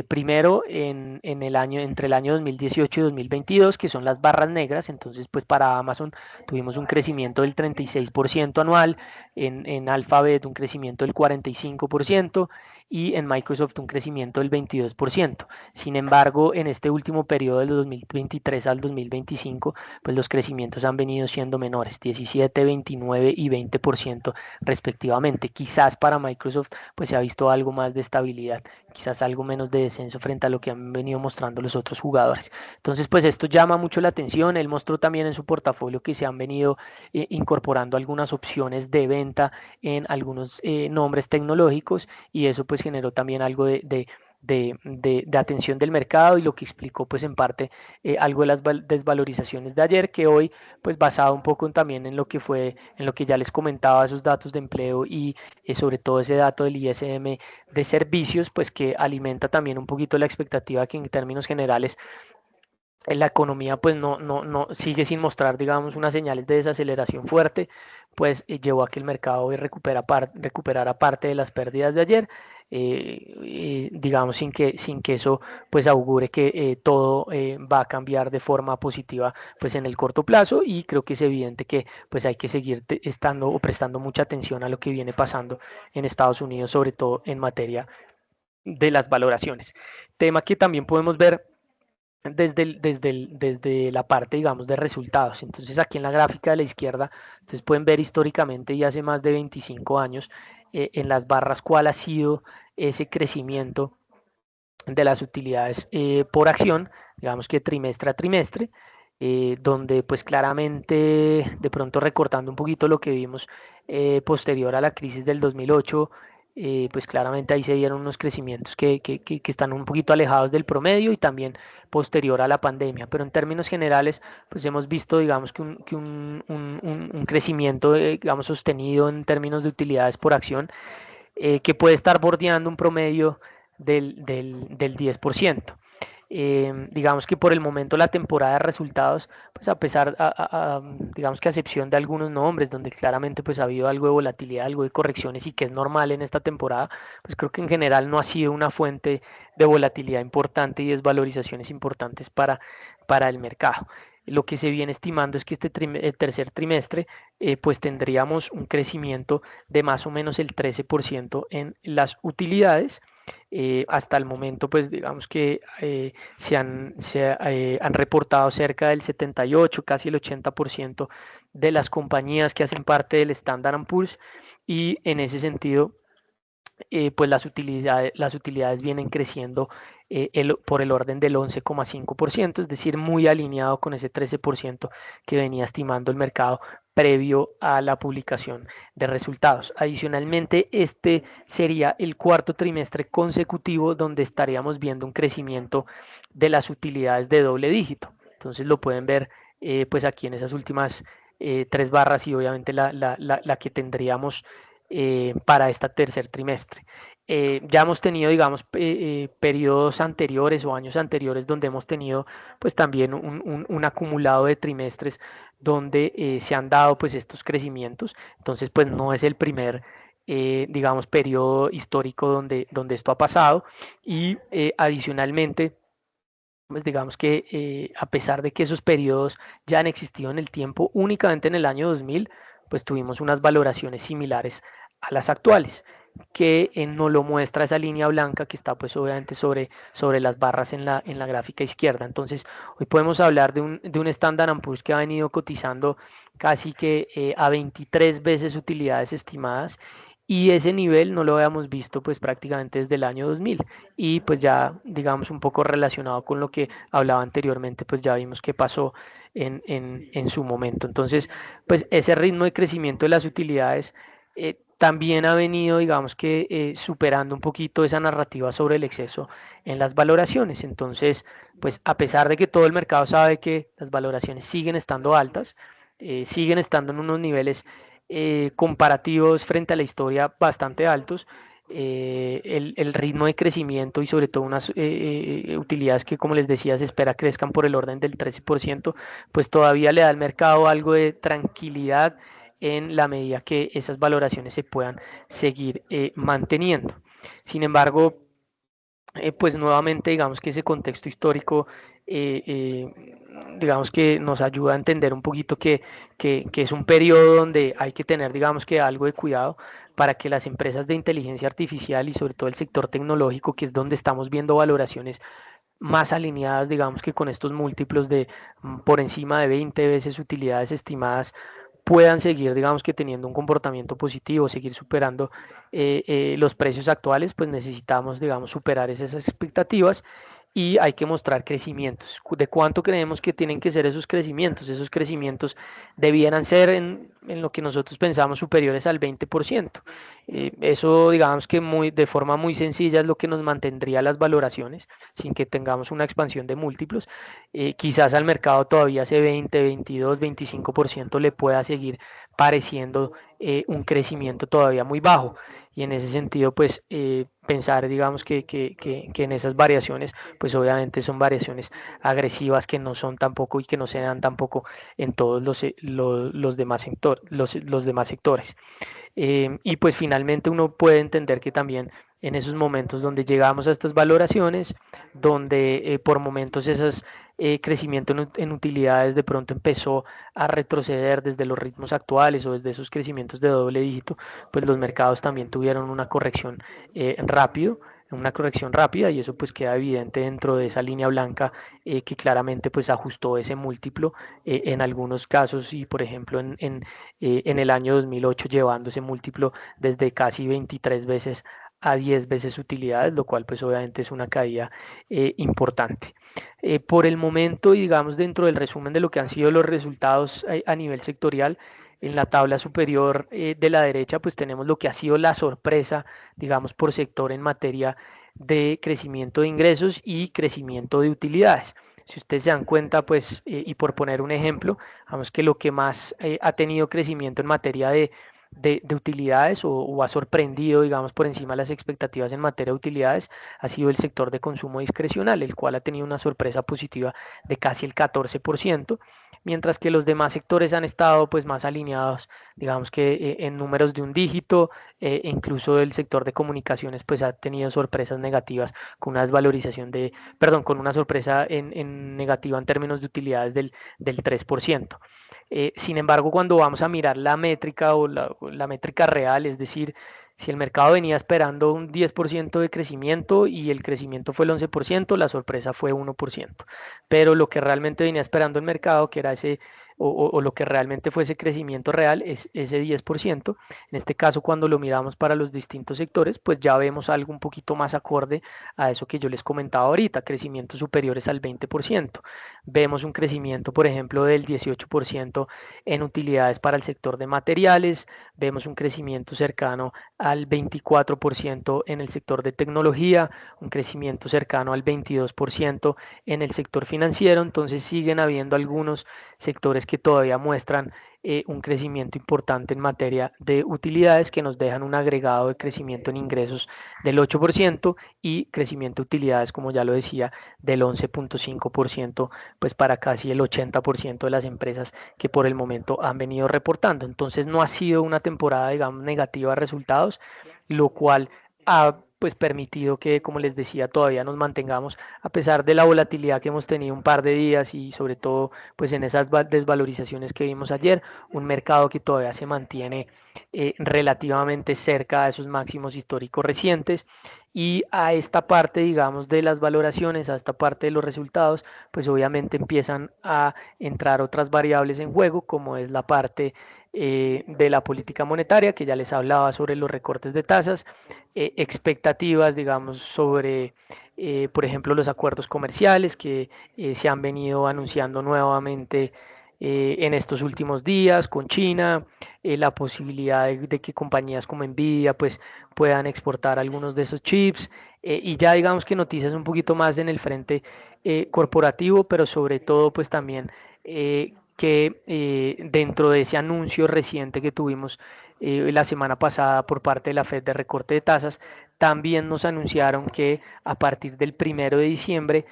Primero en el año, entre el año 2018 y 2022, que son las barras negras. Entonces pues para Amazon tuvimos un crecimiento del 36% anual, en Alphabet un crecimiento del 45% y en Microsoft un crecimiento del 22%. Sin embargo, en este último periodo del 2023 al 2025, pues los crecimientos han venido siendo menores, 17, 29 y 20% respectivamente. Quizás para Microsoft pues se ha visto algo más de estabilidad, quizás algo menos de descenso frente a lo que han venido mostrando los otros jugadores. Entonces pues esto llama mucho la atención. Él mostró también en su portafolio que se han venido incorporando algunas opciones de venta en algunos nombres tecnológicos, y eso pues generó también algo de atención del mercado, y lo que explicó pues en parte algo de las desvalorizaciones de ayer, que hoy pues basado un poco también en lo que fue, en lo que ya les comentaba, esos datos de empleo y sobre todo ese dato del ISM de servicios, pues que alimenta también un poquito la expectativa que en términos generales la economía pues no sigue sin mostrar, digamos, unas señales de desaceleración fuerte, pues llevó a que el mercado hoy recuperara parte de las pérdidas de ayer, digamos, sin que eso pues augure que todo va a cambiar de forma positiva pues en el corto plazo. Y creo que es evidente que pues hay que seguir estando o prestando mucha atención a lo que viene pasando en Estados Unidos, sobre todo en materia de las valoraciones. Tema que también podemos ver desde la parte, digamos, de resultados. Entonces aquí en la gráfica de la izquierda, ustedes pueden ver históricamente y hace más de 25 años, en las barras, cuál ha sido ese crecimiento de las utilidades por acción, digamos que trimestre a trimestre, donde pues claramente, de pronto recortando un poquito lo que vimos posterior a la crisis del 2008, pues claramente ahí se dieron unos crecimientos que están un poquito alejados del promedio, y también posterior a la pandemia. Pero en términos generales, pues hemos visto, digamos, que un crecimiento, digamos, sostenido en términos de utilidades por acción, que puede estar bordeando un promedio del 10%. Digamos que por el momento la temporada de resultados, pues a pesar, digamos que a excepción de algunos nombres donde claramente pues ha habido algo de volatilidad, algo de correcciones, y que es normal en esta temporada, pues creo que en general no ha sido una fuente de volatilidad importante y desvalorizaciones importantes para el mercado. Lo que se viene estimando es que este tercer trimestre pues tendríamos un crecimiento de más o menos el 13% en las utilidades. Hasta el momento, pues digamos que han reportado cerca del 78, casi el 80% de las compañías que hacen parte del Standard Poor's, y en ese sentido pues las utilidades vienen creciendo por el orden del 11,5%, es decir, muy alineado con ese 13% que venía estimando el mercado previo a la publicación de resultados. Adicionalmente, este sería el cuarto trimestre consecutivo donde estaríamos viendo un crecimiento de las utilidades de doble dígito. Entonces lo pueden ver pues aquí en esas últimas tres barras, y obviamente la que tendríamos para este tercer trimestre. Ya hemos tenido, digamos, periodos anteriores o años anteriores donde hemos tenido pues también un acumulado de trimestres donde se han dado pues estos crecimientos. Entonces pues no es el primer, digamos, periodo histórico donde esto ha pasado. Y adicionalmente, pues digamos que a pesar de que esos periodos ya han existido en el tiempo, únicamente en el año 2000 pues tuvimos unas valoraciones similares a las actuales, que no lo muestra esa línea blanca que está pues obviamente sobre las barras en la gráfica izquierda. Entonces, hoy podemos hablar de un Standard & Poor's que ha venido cotizando casi que a 23 veces utilidades estimadas, y ese nivel no lo habíamos visto pues prácticamente desde el año 2000, y pues ya digamos un poco relacionado con lo que hablaba anteriormente, pues ya vimos qué pasó en su momento. Entonces, pues ese ritmo de crecimiento de las utilidades también ha venido, digamos que, superando un poquito esa narrativa sobre el exceso en las valoraciones. Entonces, pues a pesar de que todo el mercado sabe que las valoraciones siguen estando altas, siguen estando en unos niveles comparativos frente a la historia bastante altos, el ritmo de crecimiento y sobre todo unas utilidades que, como les decía, se espera crezcan por el orden del 13%, pues todavía le da al mercado algo de tranquilidad en la medida que esas valoraciones se puedan seguir manteniendo. Sin embargo, pues nuevamente digamos que ese contexto histórico, digamos que nos ayuda a entender un poquito que es un periodo donde hay que tener, digamos que, algo de cuidado para que las empresas de inteligencia artificial y sobre todo el sector tecnológico, que es donde estamos viendo valoraciones más alineadas, digamos que con estos múltiplos de por encima de 20 veces utilidades estimadas, puedan seguir, digamos que, teniendo un comportamiento positivo, seguir superando los precios actuales, pues necesitamos, digamos, superar esas expectativas, y hay que mostrar crecimientos. ¿De cuánto creemos que tienen que ser esos crecimientos? Esos crecimientos debieran ser en lo que nosotros pensamos superiores al 20%. Eso, digamos que de forma muy sencilla, es lo que nos mantendría las valoraciones sin que tengamos una expansión de múltiplos. Quizás al mercado todavía ese 20, 22, 25% le pueda seguir pareciendo un crecimiento todavía muy bajo, y en ese sentido pues pensar, digamos que en esas variaciones pues obviamente son variaciones agresivas que no son tampoco y que no se dan tampoco en todos los demás los demás sectores. Y pues finalmente uno puede entender que también en esos momentos donde llegamos a estas valoraciones, donde por momentos esas crecimiento en utilidades de pronto empezó a retroceder desde los ritmos actuales o desde esos crecimientos de doble dígito, pues los mercados también tuvieron rápido una corrección rápida, y eso pues queda evidente dentro de esa línea blanca que claramente pues ajustó ese múltiplo en algunos casos, y por ejemplo en el año 2008 llevando ese múltiplo desde casi 23 veces a 10 veces utilidades, lo cual pues obviamente es una caída importante. Por el momento, y digamos dentro del resumen de lo que han sido los resultados a nivel sectorial, en la tabla superior de la derecha pues tenemos lo que ha sido la sorpresa, digamos, por sector en materia de crecimiento de ingresos y crecimiento de utilidades. Si ustedes se dan cuenta, pues, y por poner un ejemplo, vamos que lo que más ha tenido crecimiento en materia de utilidades o ha sorprendido, digamos, por encima de las expectativas en materia de utilidades, ha sido el sector de consumo discrecional, el cual ha tenido una sorpresa positiva de casi el 14%, mientras que los demás sectores han estado pues más alineados, digamos que en números de un dígito, incluso el sector de comunicaciones pues ha tenido sorpresas negativas con una desvalorización perdón, con una sorpresa en negativa en términos de utilidades del 3%. Sin embargo, cuando vamos a mirar la métrica o la métrica real, es decir, si el mercado venía esperando un 10% de crecimiento y el crecimiento fue el 11%, la sorpresa fue 1%. Pero lo que realmente venía esperando el mercado, que era o lo que realmente fue ese crecimiento real, es ese 10%. En este caso, cuando lo miramos para los distintos sectores, pues ya vemos algo un poquito más acorde a eso que yo les comentaba ahorita, crecimientos superiores al 20%. Vemos un crecimiento, por ejemplo, del 18% en utilidades para el sector de materiales, vemos un crecimiento cercano al 24% en el sector de tecnología, un crecimiento cercano al 22% en el sector financiero. Entonces siguen habiendo algunos sectores que todavía muestran un crecimiento importante en materia de utilidades, que nos dejan un agregado de crecimiento en ingresos del 8% y crecimiento de utilidades, como ya lo decía, del 11.5%, pues para casi el 80% de las empresas que por el momento han venido reportando. Entonces no ha sido una temporada, digamos, negativa de resultados, lo cual ha pues permitido que, como les decía, todavía nos mantengamos a pesar de la volatilidad que hemos tenido un par de días y sobre todo pues en esas desvalorizaciones que vimos ayer, un mercado que todavía se mantiene relativamente cerca de esos máximos históricos recientes. Y a esta parte, digamos, de las valoraciones, a esta parte de los resultados, pues obviamente empiezan a entrar otras variables en juego, como es la parte de la política monetaria, que ya les hablaba sobre los recortes de tasas, expectativas, digamos, sobre, por ejemplo, los acuerdos comerciales que se han venido anunciando nuevamente en estos últimos días con China, la posibilidad de que compañías como Nvidia pues puedan exportar algunos de esos chips, y ya digamos que noticias un poquito más en el frente corporativo, pero sobre todo pues también que dentro de ese anuncio reciente que tuvimos la semana pasada por parte de la Fed de recorte de tasas, también nos anunciaron que a partir del 1 de diciembre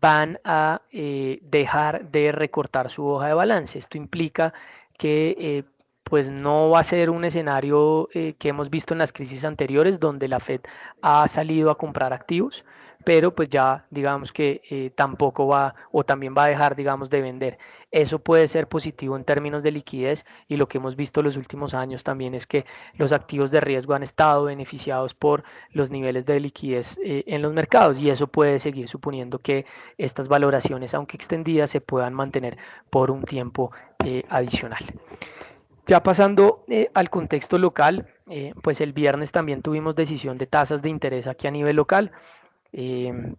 van a dejar de recortar su hoja de balance. Esto implica que pues no va a ser un escenario que hemos visto en las crisis anteriores donde la Fed ha salido a comprar activos, pero pues ya digamos que tampoco va o también va a dejar digamos de vender. Eso puede ser positivo en términos de liquidez, y lo que hemos visto los últimos años también es que los activos de riesgo han estado beneficiados por los niveles de liquidez en los mercados, y eso puede seguir suponiendo que estas valoraciones, aunque extendidas, se puedan mantener por un tiempo adicional. Ya pasando al contexto local, pues el viernes también tuvimos decisión de tasas de interés aquí a nivel local. Eh,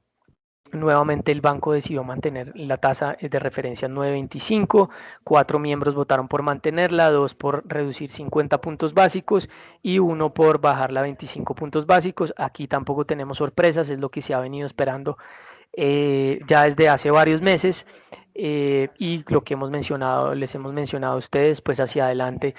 Nuevamente el banco decidió mantener la tasa de referencia en 9.25, 4 miembros votaron por mantenerla, 2 por reducir 50 puntos básicos y 1 por bajarla 25 puntos básicos. Aquí tampoco tenemos sorpresas, es lo que se ha venido esperando ya desde hace varios meses, y lo que hemos mencionado, les hemos mencionado a ustedes, pues hacia adelante,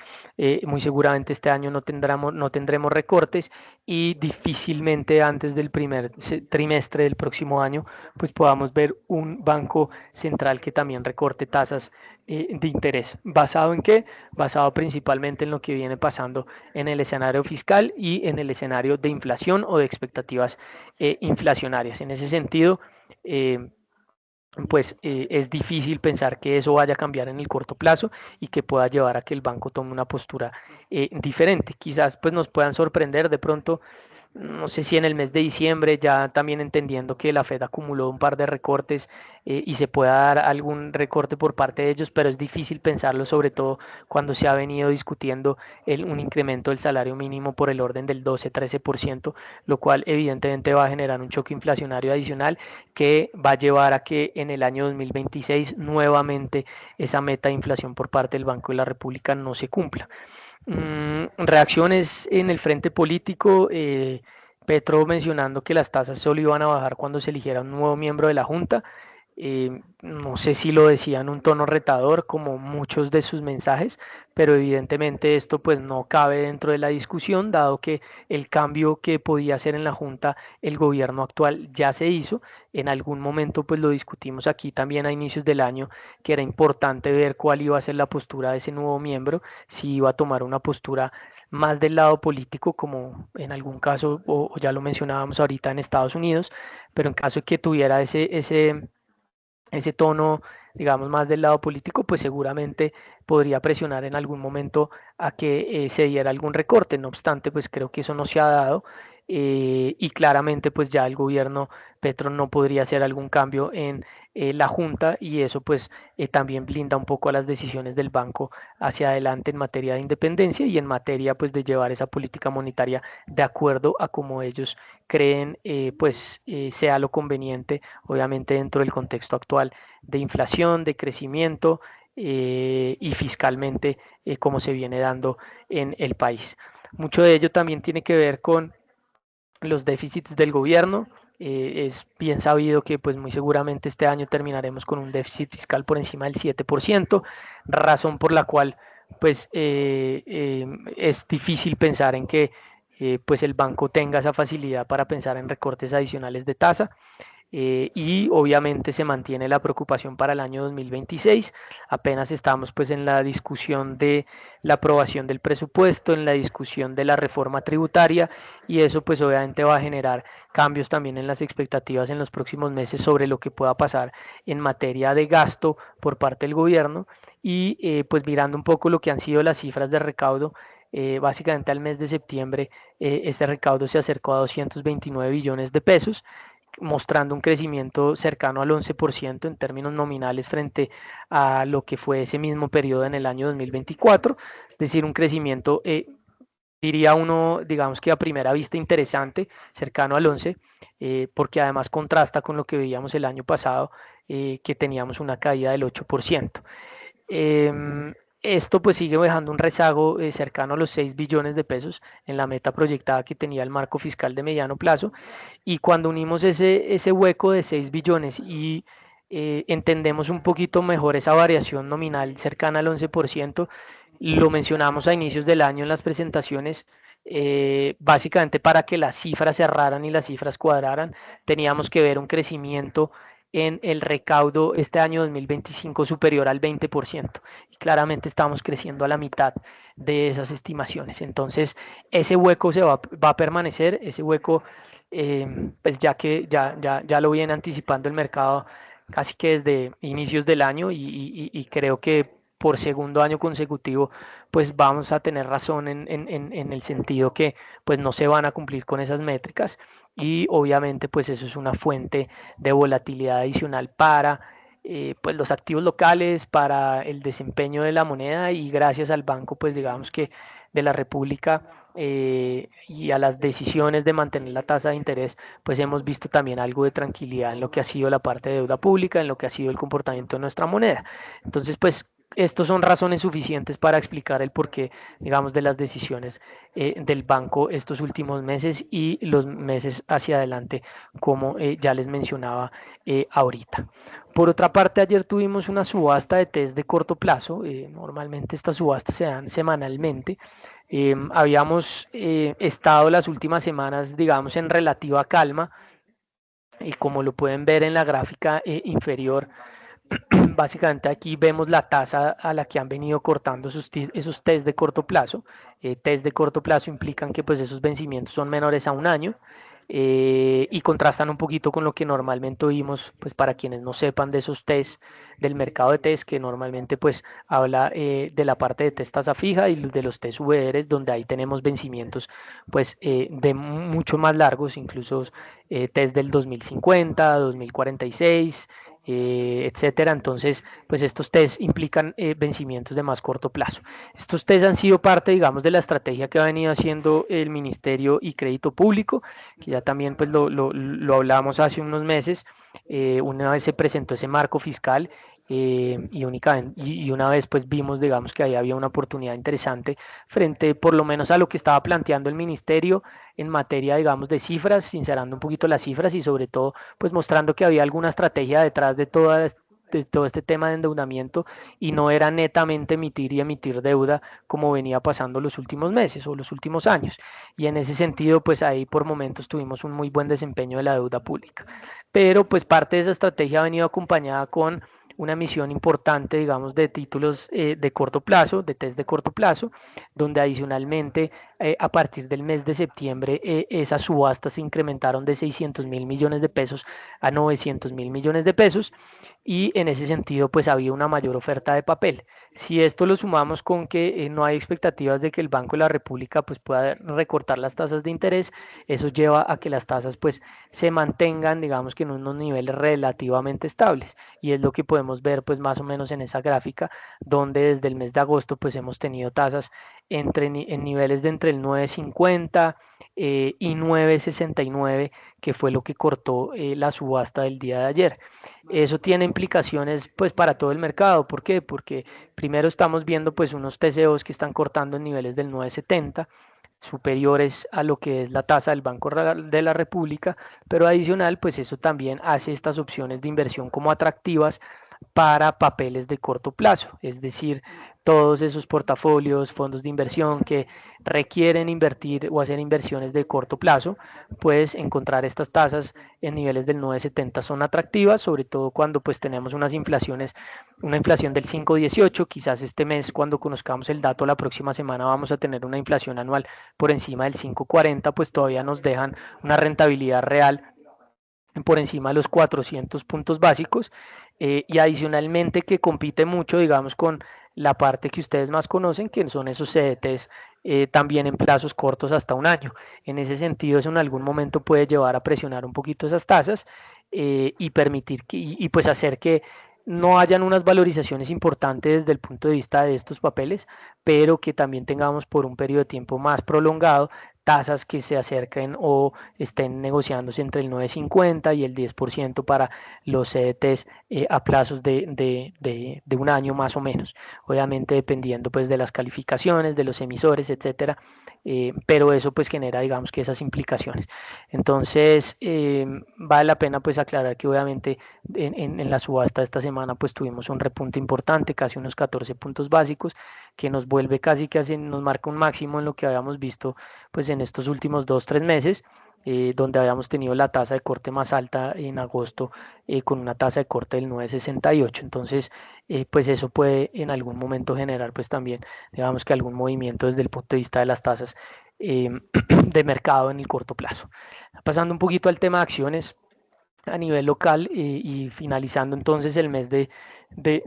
muy seguramente este año no tendremos recortes, y difícilmente antes del primer trimestre del próximo año, pues podamos ver un banco central que también recorte tasas de interés. ¿Basado en qué? Basado principalmente en lo que viene pasando en el escenario fiscal y en el escenario de inflación o de expectativas inflacionarias. En ese sentido, eh, pues es difícil pensar que eso vaya a cambiar en el corto plazo y que pueda llevar a que el banco tome una postura diferente. Quizás pues nos puedan sorprender de pronto, no sé si en el mes de diciembre, ya también entendiendo que la Fed acumuló un par de recortes y se pueda dar algún recorte por parte de ellos, pero es difícil pensarlo, sobre todo cuando se ha venido discutiendo un incremento del salario mínimo por el orden del 12-13%, lo cual evidentemente va a generar un choque inflacionario adicional que va a llevar a que en el año 2026 nuevamente esa meta de inflación por parte del Banco de la República no se cumpla. Reacciones en el frente político, Petro mencionando que las tasas solo iban a bajar cuando se eligiera un nuevo miembro de la Junta. No sé si lo decía en un tono retador como muchos de sus mensajes, pero evidentemente esto pues no cabe dentro de la discusión, dado que el cambio que podía hacer en la Junta el gobierno actual ya se hizo. En algún momento pues lo discutimos aquí también a inicios del año, que era importante ver cuál iba a ser la postura de ese nuevo miembro, si iba a tomar una postura más del lado político, como en algún caso, o ya lo mencionábamos ahorita en Estados Unidos, pero en caso de que tuviera ese tono, digamos, más del lado político, pues seguramente podría presionar en algún momento a que se diera algún recorte. No obstante, pues creo que eso no se ha dado, y claramente pues ya el gobierno Petro no podría hacer algún cambio en la Junta, y eso pues también blinda un poco a las decisiones del banco hacia adelante en materia de independencia y en materia pues de llevar esa política monetaria de acuerdo a como ellos creen pues sea lo conveniente, obviamente dentro del contexto actual de inflación, de crecimiento y fiscalmente como se viene dando en el país. Mucho de ello también tiene que ver con los déficits del gobierno. Es bien sabido que pues muy seguramente este año terminaremos con un déficit fiscal por encima del 7%, razón por la cual pues es difícil pensar en que pues el banco tenga esa facilidad para pensar en recortes adicionales de tasa. y obviamente se mantiene la preocupación para el año 2026. Apenas estamos pues en la discusión de la aprobación del presupuesto, en la discusión de la reforma tributaria, y eso pues obviamente va a generar cambios también en las expectativas en los próximos meses sobre lo que pueda pasar en materia de gasto por parte del gobierno. Y pues mirando un poco lo que han sido las cifras de recaudo, básicamente al mes de septiembre este recaudo se acercó a 229 billones de pesos, mostrando un crecimiento cercano al 11% en términos nominales frente a lo que fue ese mismo periodo en el año 2024, es decir, un crecimiento, diría uno, digamos que a primera vista interesante, cercano al 11, porque además contrasta con lo que veíamos el año pasado, que teníamos una caída del 8%. Esto pues sigue dejando un rezago cercano a los 6 billones de pesos en la meta proyectada que tenía el marco fiscal de mediano plazo, y cuando unimos ese hueco de 6 billones y entendemos un poquito mejor esa variación nominal cercana al 11%, lo mencionamos a inicios del año en las presentaciones, básicamente para que las cifras cerraran y las cifras cuadraran, teníamos que ver un crecimiento en el recaudo este año 2025 superior al 20%. Y claramente estamos creciendo a la mitad de esas estimaciones. Entonces, ese hueco va a permanecer, ese hueco, pues ya que ya lo viene anticipando el mercado casi que desde inicios del año, y creo que por segundo año consecutivo pues vamos a tener razón en el sentido que pues no se van a cumplir con esas métricas, y obviamente pues eso es una fuente de volatilidad adicional para pues los activos locales, para el desempeño de la moneda, y gracias al banco pues digamos que de la República, y a las decisiones de mantener la tasa de interés, pues hemos visto también algo de tranquilidad en lo que ha sido la parte de deuda pública, en lo que ha sido el comportamiento de nuestra moneda. Entonces pues estos son razones suficientes para explicar el porqué, digamos, de las decisiones del banco estos últimos meses y los meses hacia adelante, como ya les mencionaba ahorita. Por otra parte, ayer tuvimos una subasta de test de corto plazo. Normalmente estas subastas se dan semanalmente. Habíamos estado las últimas semanas, digamos, en relativa calma, y como lo pueden ver en la gráfica inferior, básicamente aquí vemos la tasa a la que han venido cortando esos test de corto plazo. Test de corto plazo implican que pues esos vencimientos son menores a un año, y contrastan un poquito con lo que normalmente oímos, pues para quienes no sepan de esos test del mercado de test, que normalmente pues habla de la parte de test tasa fija y de los test VRs, donde ahí tenemos vencimientos pues de mucho más largos, incluso test del 2050, 2046, etcétera. Entonces, pues estos test implican vencimientos de más corto plazo. Estos test han sido parte, digamos, de la estrategia que ha venido haciendo el Ministerio y Crédito Público, que ya también pues lo hablamos hace unos meses. Una vez se presentó ese marco fiscal, y una vez pues vimos, digamos, que ahí había una oportunidad interesante frente por lo menos a lo que estaba planteando el ministerio en materia, digamos, de cifras, sincerando un poquito las cifras y sobre todo pues mostrando que había alguna estrategia detrás de todo este tema de endeudamiento, y no era netamente emitir y emitir deuda como venía pasando los últimos meses o los últimos años. Y en ese sentido, pues ahí por momentos tuvimos un muy buen desempeño de la deuda pública. Pero pues parte de esa estrategia ha venido acompañada con una emisión importante, digamos, de títulos de corto plazo, de test de corto plazo, donde adicionalmente a partir del mes de septiembre esas subastas se incrementaron de 600 mil millones de pesos a 900 mil millones de pesos, y en ese sentido pues había una mayor oferta de papel. Si esto lo sumamos con que no hay expectativas de que el Banco de la República pues pueda recortar las tasas de interés, eso lleva a que las tasas pues se mantengan, digamos que en unos niveles relativamente estables, y es lo que podemos ver pues más o menos en esa gráfica, donde desde el mes de agosto pues hemos tenido tasas en niveles de entre el 9.50 y 9.69, que fue lo que cortó la subasta del día de ayer. Eso tiene implicaciones pues para todo el mercado. ¿Por qué? Porque primero estamos viendo pues unos TCOs que están cortando en niveles del 9.70, superiores a lo que es la tasa del Banco de la República, pero adicional pues eso también hace estas opciones de inversión como atractivas para papeles de corto plazo, es decir, todos esos portafolios, fondos de inversión que requieren invertir o hacer inversiones de corto plazo, pues encontrar estas tasas en niveles del 9,70 son atractivas, sobre todo cuando pues tenemos una inflación del 5,18, quizás este mes cuando conozcamos el dato la próxima semana vamos a tener una inflación anual por encima del 5,40, pues todavía nos dejan una rentabilidad real por encima de los 400 puntos básicos, y adicionalmente que compite mucho, digamos, con la parte que ustedes más conocen, que son esos CDTs, también en plazos cortos hasta un año. En ese sentido, eso en algún momento puede llevar a presionar un poquito esas tasas, y permitir que, y pues hacer que no hayan unas valorizaciones importantes desde el punto de vista de estos papeles, pero que también tengamos por un periodo de tiempo más prolongado tasas que se acerquen o estén negociándose entre el 9,50 y el 10% para los CDTs, a plazos de un año más o menos, obviamente dependiendo pues de las calificaciones, de los emisores, etcétera, pero eso pues genera digamos que esas implicaciones. Entonces vale la pena pues aclarar que obviamente en la subasta de esta semana pues tuvimos un repunte importante, casi unos 14 puntos básicos, que nos vuelve casi que nos marca un máximo en lo que habíamos visto pues en estos últimos 2, 3 meses, donde habíamos tenido la tasa de corte más alta en agosto, con una tasa de corte del 9,68. Entonces, pues eso puede en algún momento generar pues también, digamos que algún movimiento desde el punto de vista de las tasas, de mercado en el corto plazo. Pasando un poquito al tema de acciones a nivel local, y finalizando entonces el mes de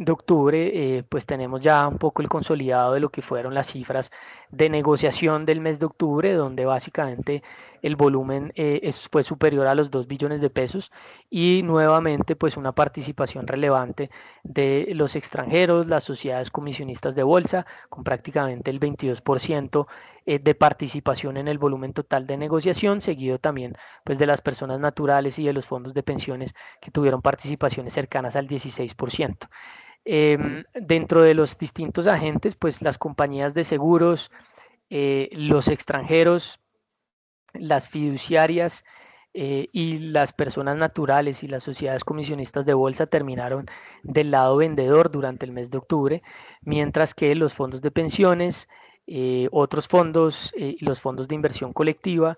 octubre, pues tenemos ya un poco el consolidado de lo que fueron las cifras de negociación del mes de octubre, donde básicamente el volumen, fue superior a los 2 billones de pesos, y nuevamente pues una participación relevante de los extranjeros, las sociedades comisionistas de bolsa, con prácticamente el 22%, de participación en el volumen total de negociación, seguido también pues de las personas naturales y de los fondos de pensiones que tuvieron participaciones cercanas al 16%. Dentro de los distintos agentes, pues las compañías de seguros, los extranjeros, las fiduciarias, y las personas naturales y las sociedades comisionistas de bolsa terminaron del lado vendedor durante el mes de octubre, mientras que los fondos de pensiones, otros fondos, los fondos de inversión colectiva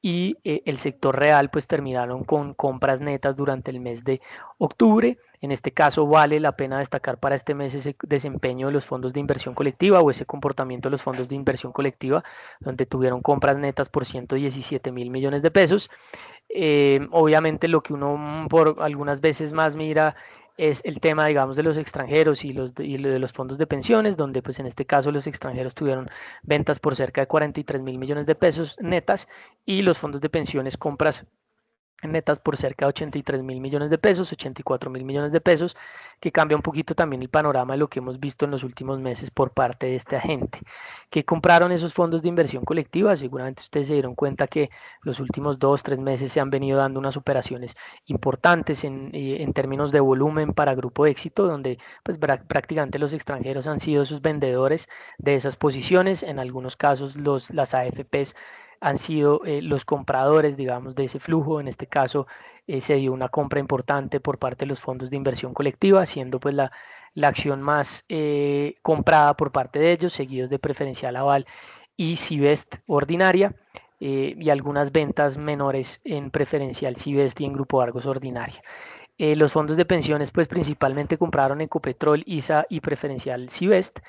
y, el sector real pues terminaron con compras netas durante el mes de octubre. En este caso vale la pena destacar para este mes ese desempeño de los fondos de inversión colectiva o ese comportamiento de los fondos de inversión colectiva, donde tuvieron compras netas por 117.000 millones de pesos. Obviamente lo que uno por algunas veces más mira es el tema, digamos, de los extranjeros y lo de los fondos de pensiones, donde pues en este caso los extranjeros tuvieron ventas por cerca de 43.000 millones de pesos netas, y los fondos de pensiones compras netas por cerca de 83.000 millones de pesos, 84.000 millones de pesos, que cambia un poquito también el panorama de lo que hemos visto en los últimos meses por parte de este agente. Que compraron esos fondos de inversión colectiva? Seguramente ustedes se dieron cuenta que los últimos 2, 3 meses se han venido dando unas operaciones importantes en términos de volumen para Grupo Éxito, donde pues prácticamente los extranjeros han sido sus vendedores de esas posiciones, en algunos casos las AFPs han sido, los compradores, digamos, de ese flujo. En este caso, se dio una compra importante por parte de los fondos de inversión colectiva, siendo pues la acción más, comprada por parte de ellos, seguidos de Preferencial Aval y Civest Ordinaria, y algunas ventas menores en Preferencial Civest y en Grupo Argos Ordinaria. Los fondos de pensiones pues principalmente compraron Ecopetrol, ISA y Preferencial Civest.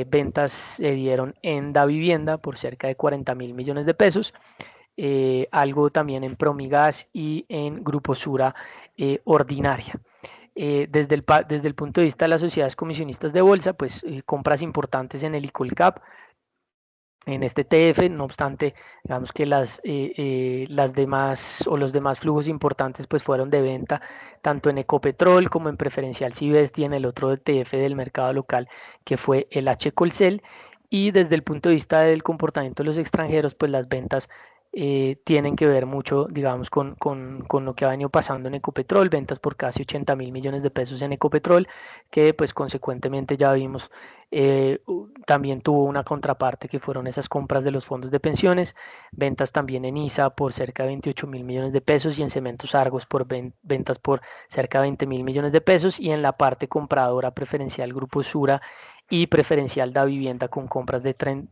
Ventas se dieron en Davivienda por cerca de 40.000 millones de pesos, algo también en Promigas y en Grupo Sura, Ordinaria. Desde el punto de vista de las sociedades comisionistas de bolsa, pues, compras importantes en el Icolcap, en este TF. No obstante, digamos que las demás o los demás flujos importantes pues fueron de venta tanto en Ecopetrol como en Preferencial Civest y en el otro TF del mercado local, que fue el H Colcel. Y desde el punto de vista del comportamiento de los extranjeros, pues las ventas, tienen que ver mucho, digamos, con lo que ha venido pasando en Ecopetrol, ventas por casi 80.000 millones de pesos en Ecopetrol, que pues consecuentemente ya vimos, también tuvo una contraparte que fueron esas compras de los fondos de pensiones, ventas también en ISA por cerca de 28.000 millones de pesos y en Cementos Argos por ventas por cerca de 20.000 millones de pesos, y en la parte compradora preferencial Grupo Sura y Preferencial Da Vivienda con compras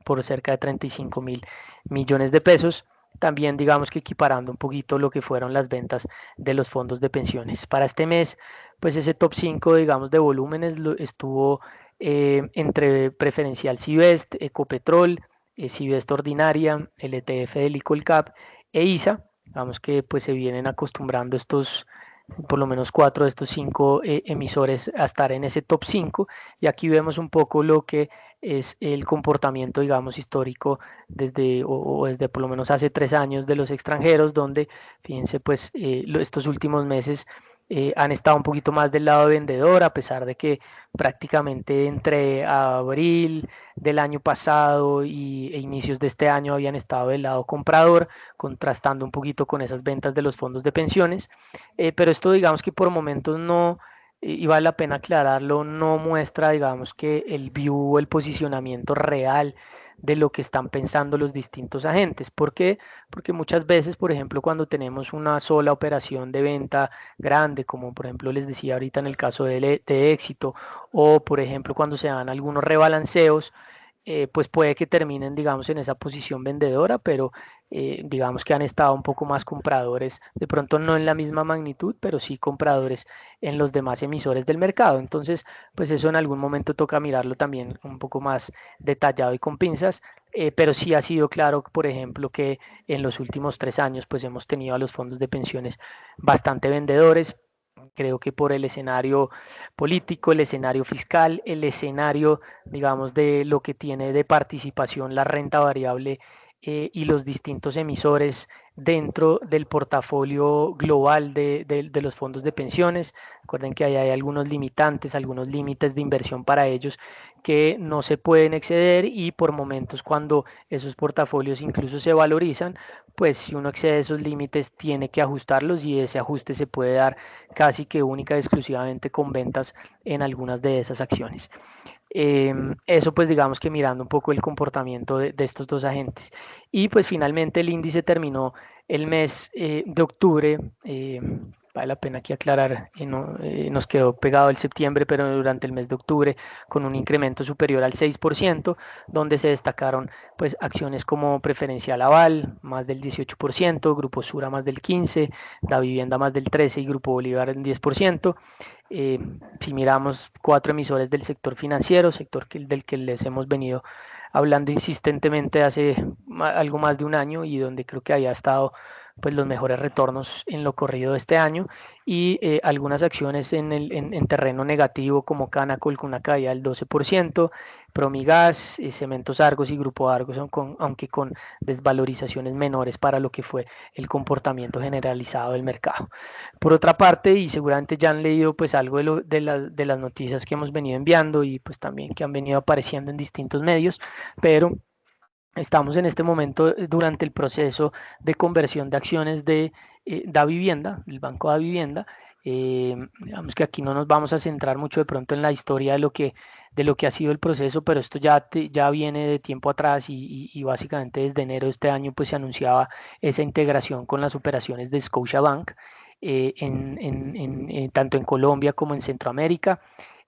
por cerca de 35.000 millones de pesos. También digamos que equiparando un poquito lo que fueron las ventas de los fondos de pensiones. Para este mes, pues ese top 5, digamos, de volúmenes estuvo entre Preferencial Sivest, Ecopetrol, Sivest Ordinaria, el ETF del Icolcap e ISA. Digamos que pues se vienen acostumbrando estos, por lo menos 4 de estos 5 emisores a estar en ese top 5, y aquí vemos un poco lo que es el comportamiento, digamos, histórico o desde por lo menos hace 3 años de los extranjeros, donde, fíjense, pues estos últimos meses han estado un poquito más del lado vendedor, a pesar de que prácticamente entre abril del año pasado e inicios de este año habían estado del lado comprador, contrastando un poquito con esas ventas de los fondos de pensiones. Pero esto digamos que por momentos no, y vale la pena aclararlo, no muestra digamos que el view o el posicionamiento real de lo que están pensando los distintos agentes. ¿Por qué? Porque muchas veces, por ejemplo, cuando tenemos una sola operación de venta grande, como por ejemplo les decía ahorita en el caso de Éxito, o por ejemplo cuando se dan algunos rebalanceos, pues puede que terminen, digamos, en esa posición vendedora, pero digamos que han estado un poco más compradores, de pronto no en la misma magnitud, pero sí compradores en los demás emisores del mercado. Entonces, pues eso en algún momento toca mirarlo también un poco más detallado y con pinzas, pero sí ha sido claro, por ejemplo, que en los últimos 3 años, pues hemos tenido a los fondos de pensiones bastante vendedores. Creo que por el escenario político, el escenario fiscal, el escenario, digamos, de lo que tiene de participación la renta variable y los distintos emisores dentro del portafolio global de los fondos de pensiones. Recuerden que hay algunos limitantes, algunos límites de inversión para ellos que no se pueden exceder, y por momentos cuando esos portafolios incluso se valorizan, pues si uno excede esos límites tiene que ajustarlos, y ese ajuste se puede dar casi que única y exclusivamente con ventas en algunas de esas acciones. Eso pues digamos que mirando un poco el comportamiento de estos dos agentes. Y pues finalmente el índice terminó el mes de octubre. Vale la pena aquí aclarar, nos quedó pegado el septiembre, pero durante el mes de octubre con un incremento superior al 6%, donde se destacaron pues acciones como Preferencial Aval, más del 18%, Grupo Sura más del 15%, Da Vivienda más del 13% y Grupo Bolívar en 10%. Eh, si miramos 4 emisores del sector financiero, sector del que les hemos venido hablando insistentemente hace algo más de un año, y donde creo que haya estado pues los mejores retornos en lo corrido de este año, y algunas acciones en terreno negativo como Canacol con una caída del 12%, Promigas, Cementos Argos y Grupo Argos, aunque con desvalorizaciones menores para lo que fue el comportamiento generalizado del mercado. Por otra parte, y seguramente ya han leído pues algo de las noticias que hemos venido enviando, y pues también que han venido apareciendo en distintos medios, pero estamos en este momento durante el proceso de conversión de acciones de Da Vivienda, el Banco Da Vivienda. Digamos que aquí no nos vamos a centrar mucho de pronto en la historia de lo que ha sido el proceso, pero esto ya viene de tiempo atrás, y básicamente desde enero de este año pues se anunciaba esa integración con las operaciones de Scotiabank, tanto en Colombia como en Centroamérica,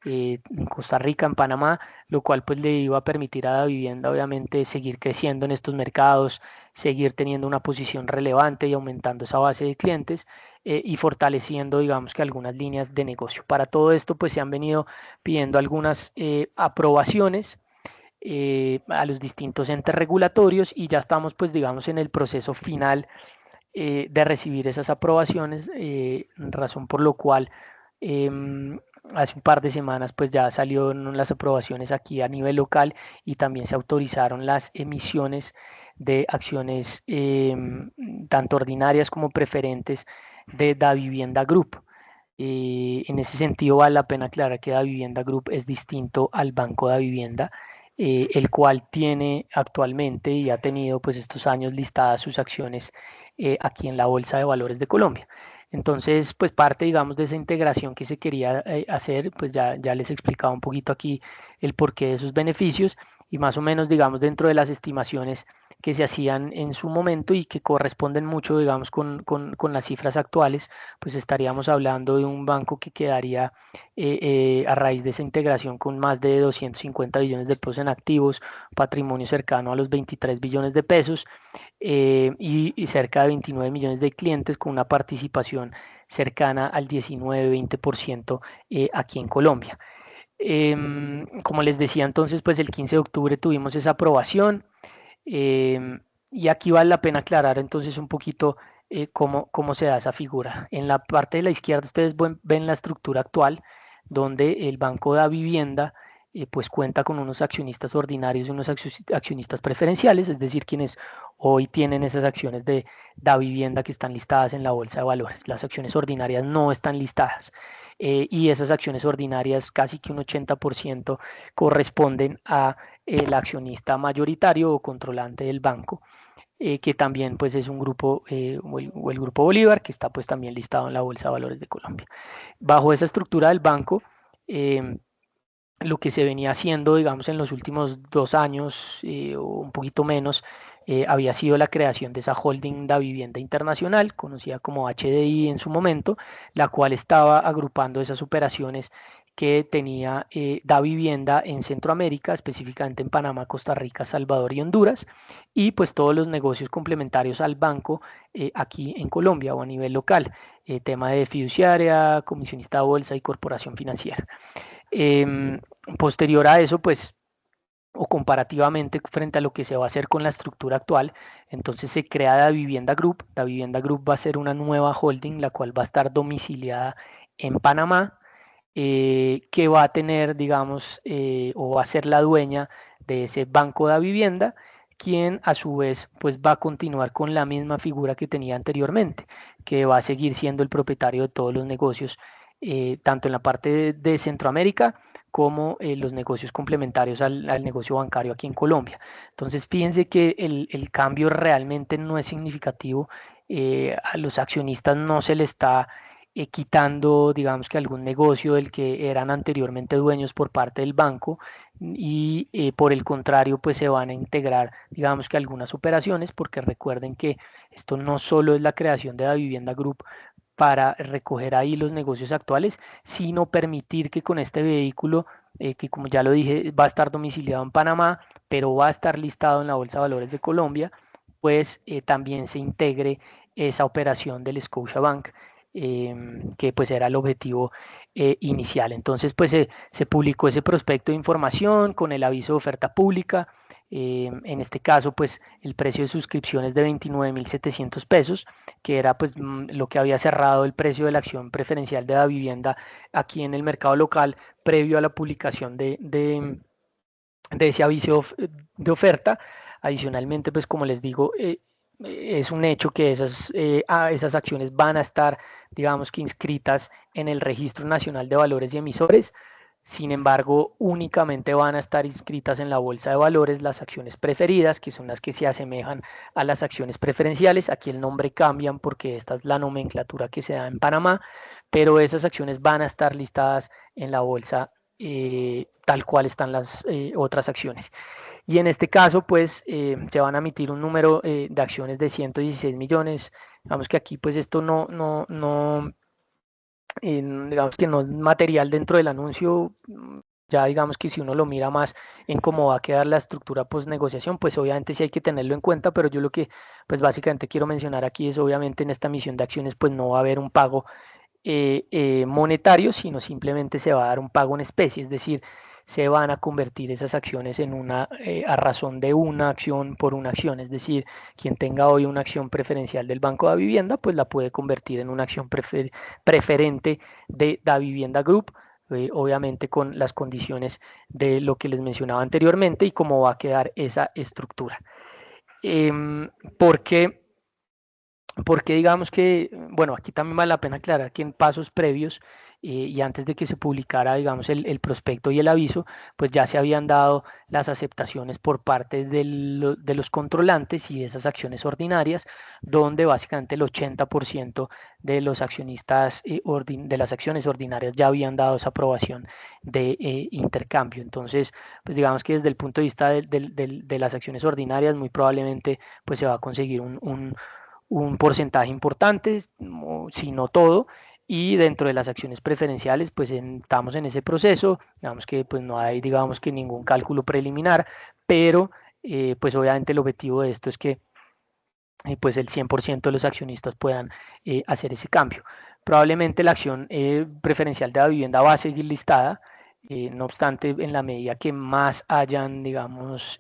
en Costa Rica, en Panamá, lo cual pues le iba a permitir a la vivienda obviamente seguir creciendo en estos mercados, seguir teniendo una posición relevante y aumentando esa base de clientes, y fortaleciendo digamos que algunas líneas de negocio. Para todo esto pues se han venido pidiendo algunas aprobaciones a los distintos entes regulatorios, y ya estamos pues digamos en el proceso final de recibir esas aprobaciones, razón por lo cual hace un par de semanas pues ya salieron las aprobaciones aquí a nivel local, y también se autorizaron las emisiones de acciones tanto ordinarias como preferentes de Da Vivienda Group. En ese sentido vale la pena aclarar que Da Vivienda Group es distinto al Banco Da Vivienda, el cual tiene actualmente y ha tenido pues estos años listadas sus acciones aquí en la Bolsa de Valores de Colombia. Entonces, pues parte, digamos, de esa integración que se quería hacer, pues ya les explicaba un poquito aquí el porqué de sus beneficios, y más o menos, digamos, dentro de las estimaciones que se hacían en su momento y que corresponden mucho, digamos, con las cifras actuales, pues estaríamos hablando de un banco que quedaría a raíz de esa integración con más de 250 billones de pesos en activos, patrimonio cercano a los 23 billones de pesos y cerca de 29 millones de clientes con una participación cercana al 19-20% aquí en Colombia. Como les decía entonces, pues el 15 de octubre tuvimos esa aprobación. Y aquí vale la pena aclarar entonces un poquito cómo se da esa figura. En la parte de la izquierda ustedes ven la estructura actual, donde el Banco da Vivienda pues cuenta con unos accionistas ordinarios y unos accionistas preferenciales, es decir, quienes hoy tienen esas acciones de da Vivienda que están listadas en la Bolsa de Valores. Las acciones ordinarias no están listadas. Y esas acciones ordinarias, casi que un 80%, corresponden a el accionista mayoritario o controlante del banco, que también pues es un grupo o el Grupo Bolívar, que está pues también listado en la Bolsa de Valores de Colombia. Bajo esa estructura del banco, eh, lo que se venía haciendo, digamos, en los últimos 2 años o un poquito menos, había sido la creación de esa holding da vivienda internacional, conocida como HDI en su momento, la cual estaba agrupando esas operaciones que tenía da vivienda en Centroamérica, específicamente en Panamá, Costa Rica, Salvador y Honduras, y pues todos los negocios complementarios al banco aquí en Colombia o a nivel local, tema de fiduciaria, comisionista de bolsa y corporación financiera. Eh, Posterior a eso, pues, o comparativamente frente a lo que se va a hacer con la estructura actual, entonces se crea Da Vivienda Group. Da Vivienda Group va a ser una nueva holding, la cual va a estar domiciliada en Panamá, que va a tener, digamos, o va a ser la dueña de ese banco de vivienda, quien a su vez pues va a continuar con la misma figura que tenía anteriormente, que va a seguir siendo el propietario de todos los negocios, tanto en la parte de Centroamérica como los negocios complementarios al negocio bancario aquí en Colombia. Entonces, fíjense que el cambio realmente no es significativo. A los accionistas no se le está quitando, digamos que algún negocio del que eran anteriormente dueños por parte del banco y por el contrario, pues se van a integrar, digamos que algunas operaciones, porque recuerden que esto no solo es la creación de la Vivienda Group para recoger ahí los negocios actuales, sino permitir que con este vehículo, que como ya lo dije, va a estar domiciliado en Panamá, pero va a estar listado en la Bolsa de Valores de Colombia, pues también se integre esa operación del Scotiabank, que pues era el objetivo inicial. Entonces, pues se publicó ese prospecto de información con el aviso de oferta pública. En este caso, pues el precio de suscripción es de 29.700 pesos, que era pues lo que había cerrado el precio de la acción preferencial de la vivienda aquí en el mercado local previo a la publicación de ese aviso de oferta. Adicionalmente, pues como les digo, es un hecho que esas acciones van a estar, digamos que inscritas en el Registro Nacional de Valores y Emisores. Sin embargo, únicamente van a estar inscritas en la bolsa de valores las acciones preferidas, que son las que se asemejan a las acciones preferenciales. Aquí el nombre cambian porque esta es la nomenclatura que se da en Panamá, pero esas acciones van a estar listadas en la bolsa tal cual están las otras acciones. Y en este caso, pues, se van a emitir un número de acciones de 116 millones. Digamos que aquí, pues, esto no digamos que no es material dentro del anuncio. Ya digamos que si uno lo mira más en cómo va a quedar la estructura post negociación, pues obviamente sí hay que tenerlo en cuenta, pero yo lo que pues básicamente quiero mencionar aquí es obviamente en esta emisión de acciones pues no va a haber un pago monetario, sino simplemente se va a dar un pago en especie, es decir, se van a convertir esas acciones en a razón de una acción por una acción, es decir, quien tenga hoy una acción preferencial del Banco de Vivienda, pues la puede convertir en una acción preferente de Da Vivienda Group, obviamente con las condiciones de lo que les mencionaba anteriormente y cómo va a quedar esa estructura. Porque porque digamos que, bueno, aquí también vale la pena aclarar que en pasos previos y antes de que se publicara, digamos, el prospecto y el aviso, pues ya se habían dado las aceptaciones por parte de los controlantes y esas acciones ordinarias, donde básicamente el 80% de los accionistas de las acciones ordinarias ya habían dado esa aprobación de intercambio. Entonces, pues digamos que desde el punto de vista de las acciones ordinarias, muy probablemente pues se va a conseguir un porcentaje importante, si no todo, y dentro de las acciones preferenciales, pues estamos en ese proceso, digamos que pues no hay, digamos que ningún cálculo preliminar, pero pues obviamente el objetivo de esto es que pues el 100% de los accionistas puedan hacer ese cambio. Probablemente la acción preferencial de la vivienda va a seguir listada, no obstante, en la medida que más hayan, digamos,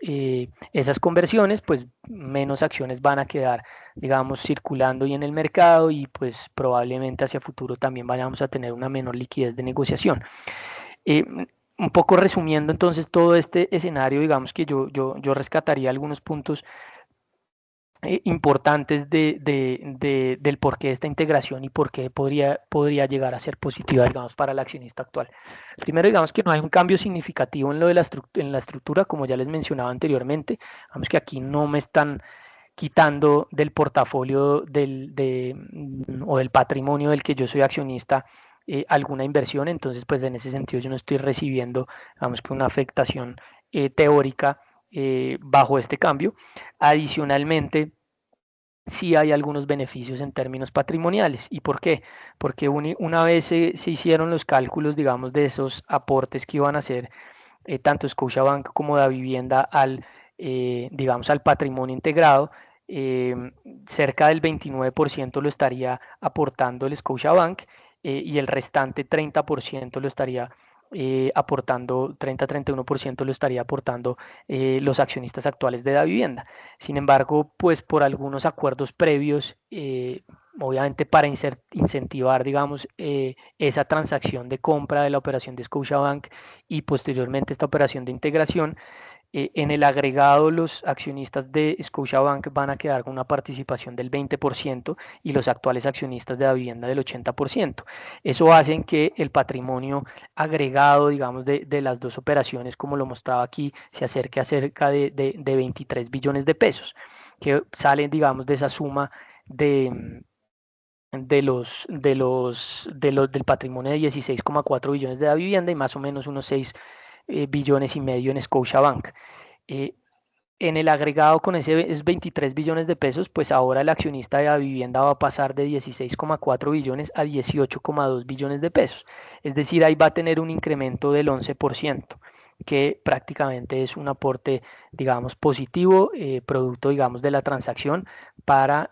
esas conversiones, pues menos acciones van a quedar, digamos, circulando y en el mercado y pues probablemente hacia futuro también vayamos a tener una menor liquidez de negociación. Eh, un poco resumiendo entonces todo este escenario, digamos que yo rescataría algunos puntos importantes del por qué esta integración y por qué podría llegar a ser positiva, digamos, para el accionista actual. Primero, digamos que no hay un cambio significativo en lo de en la estructura, como ya les mencionaba anteriormente. Digamos que aquí no me están quitando del portafolio o del patrimonio del que yo soy accionista alguna inversión, entonces pues en ese sentido yo no estoy recibiendo, digamos que una afectación teórica bajo este cambio. Adicionalmente, sí hay algunos beneficios en términos patrimoniales. ¿Y por qué? Porque una vez se hicieron los cálculos, digamos, de esos aportes que iban a hacer tanto Scotiabank como la vivienda digamos, al patrimonio integrado, eh, cerca del 29% lo estaría aportando el Scotiabank y el restante 30% lo estaría aportando, 30-31% lo estaría aportando los accionistas actuales de la vivienda. Sin embargo, pues por algunos acuerdos previos, obviamente para incentivar, digamos, esa transacción de compra de la operación de Scotiabank y posteriormente esta operación de integración, en el agregado los accionistas de Scotiabank van a quedar con una participación del 20% y los actuales accionistas de la vivienda del 80%. Eso hace que el patrimonio agregado, digamos, de las dos operaciones, como lo mostraba aquí, se acerque a cerca de 23 billones de pesos, que salen, digamos, de esa suma del patrimonio de 16,4 billones de la vivienda y más o menos unos 6 billones y medio en Scotiabank. Eh, en el agregado con esos 23 billones de pesos, pues ahora el accionista de la vivienda va a pasar de 16,4 billones a 18,2 billones de pesos. Es decir, ahí va a tener un incremento del 11%, que prácticamente es un aporte, digamos, positivo, producto, digamos, de la transacción para,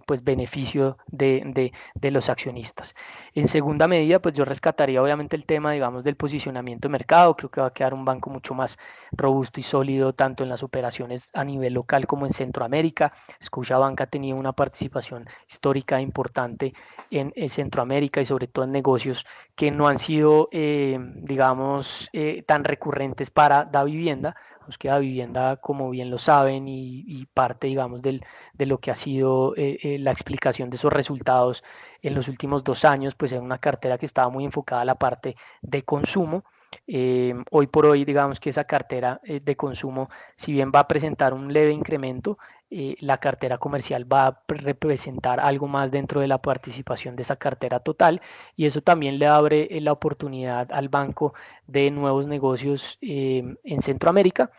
pues, beneficio de los accionistas. En segunda medida, pues yo rescataría obviamente el tema, digamos, del posicionamiento de mercado. Creo que va a quedar un banco mucho más robusto y sólido tanto en las operaciones a nivel local como en Centroamérica. Scotiabank ha tenido una participación histórica importante en Centroamérica y sobre todo en negocios que no han sido, digamos, tan recurrentes para Da Vivienda. Pues que Da Vivienda, como bien lo saben, y parte, digamos, de lo que ha sido la explicación de esos resultados en los últimos 2 años, pues es una cartera que estaba muy enfocada a la parte de consumo. Hoy por hoy, digamos que esa cartera de consumo, si bien va a presentar un leve incremento, la cartera comercial va a representar algo más dentro de la participación de esa cartera total y eso también le abre la oportunidad al banco de nuevos negocios en Centroamérica.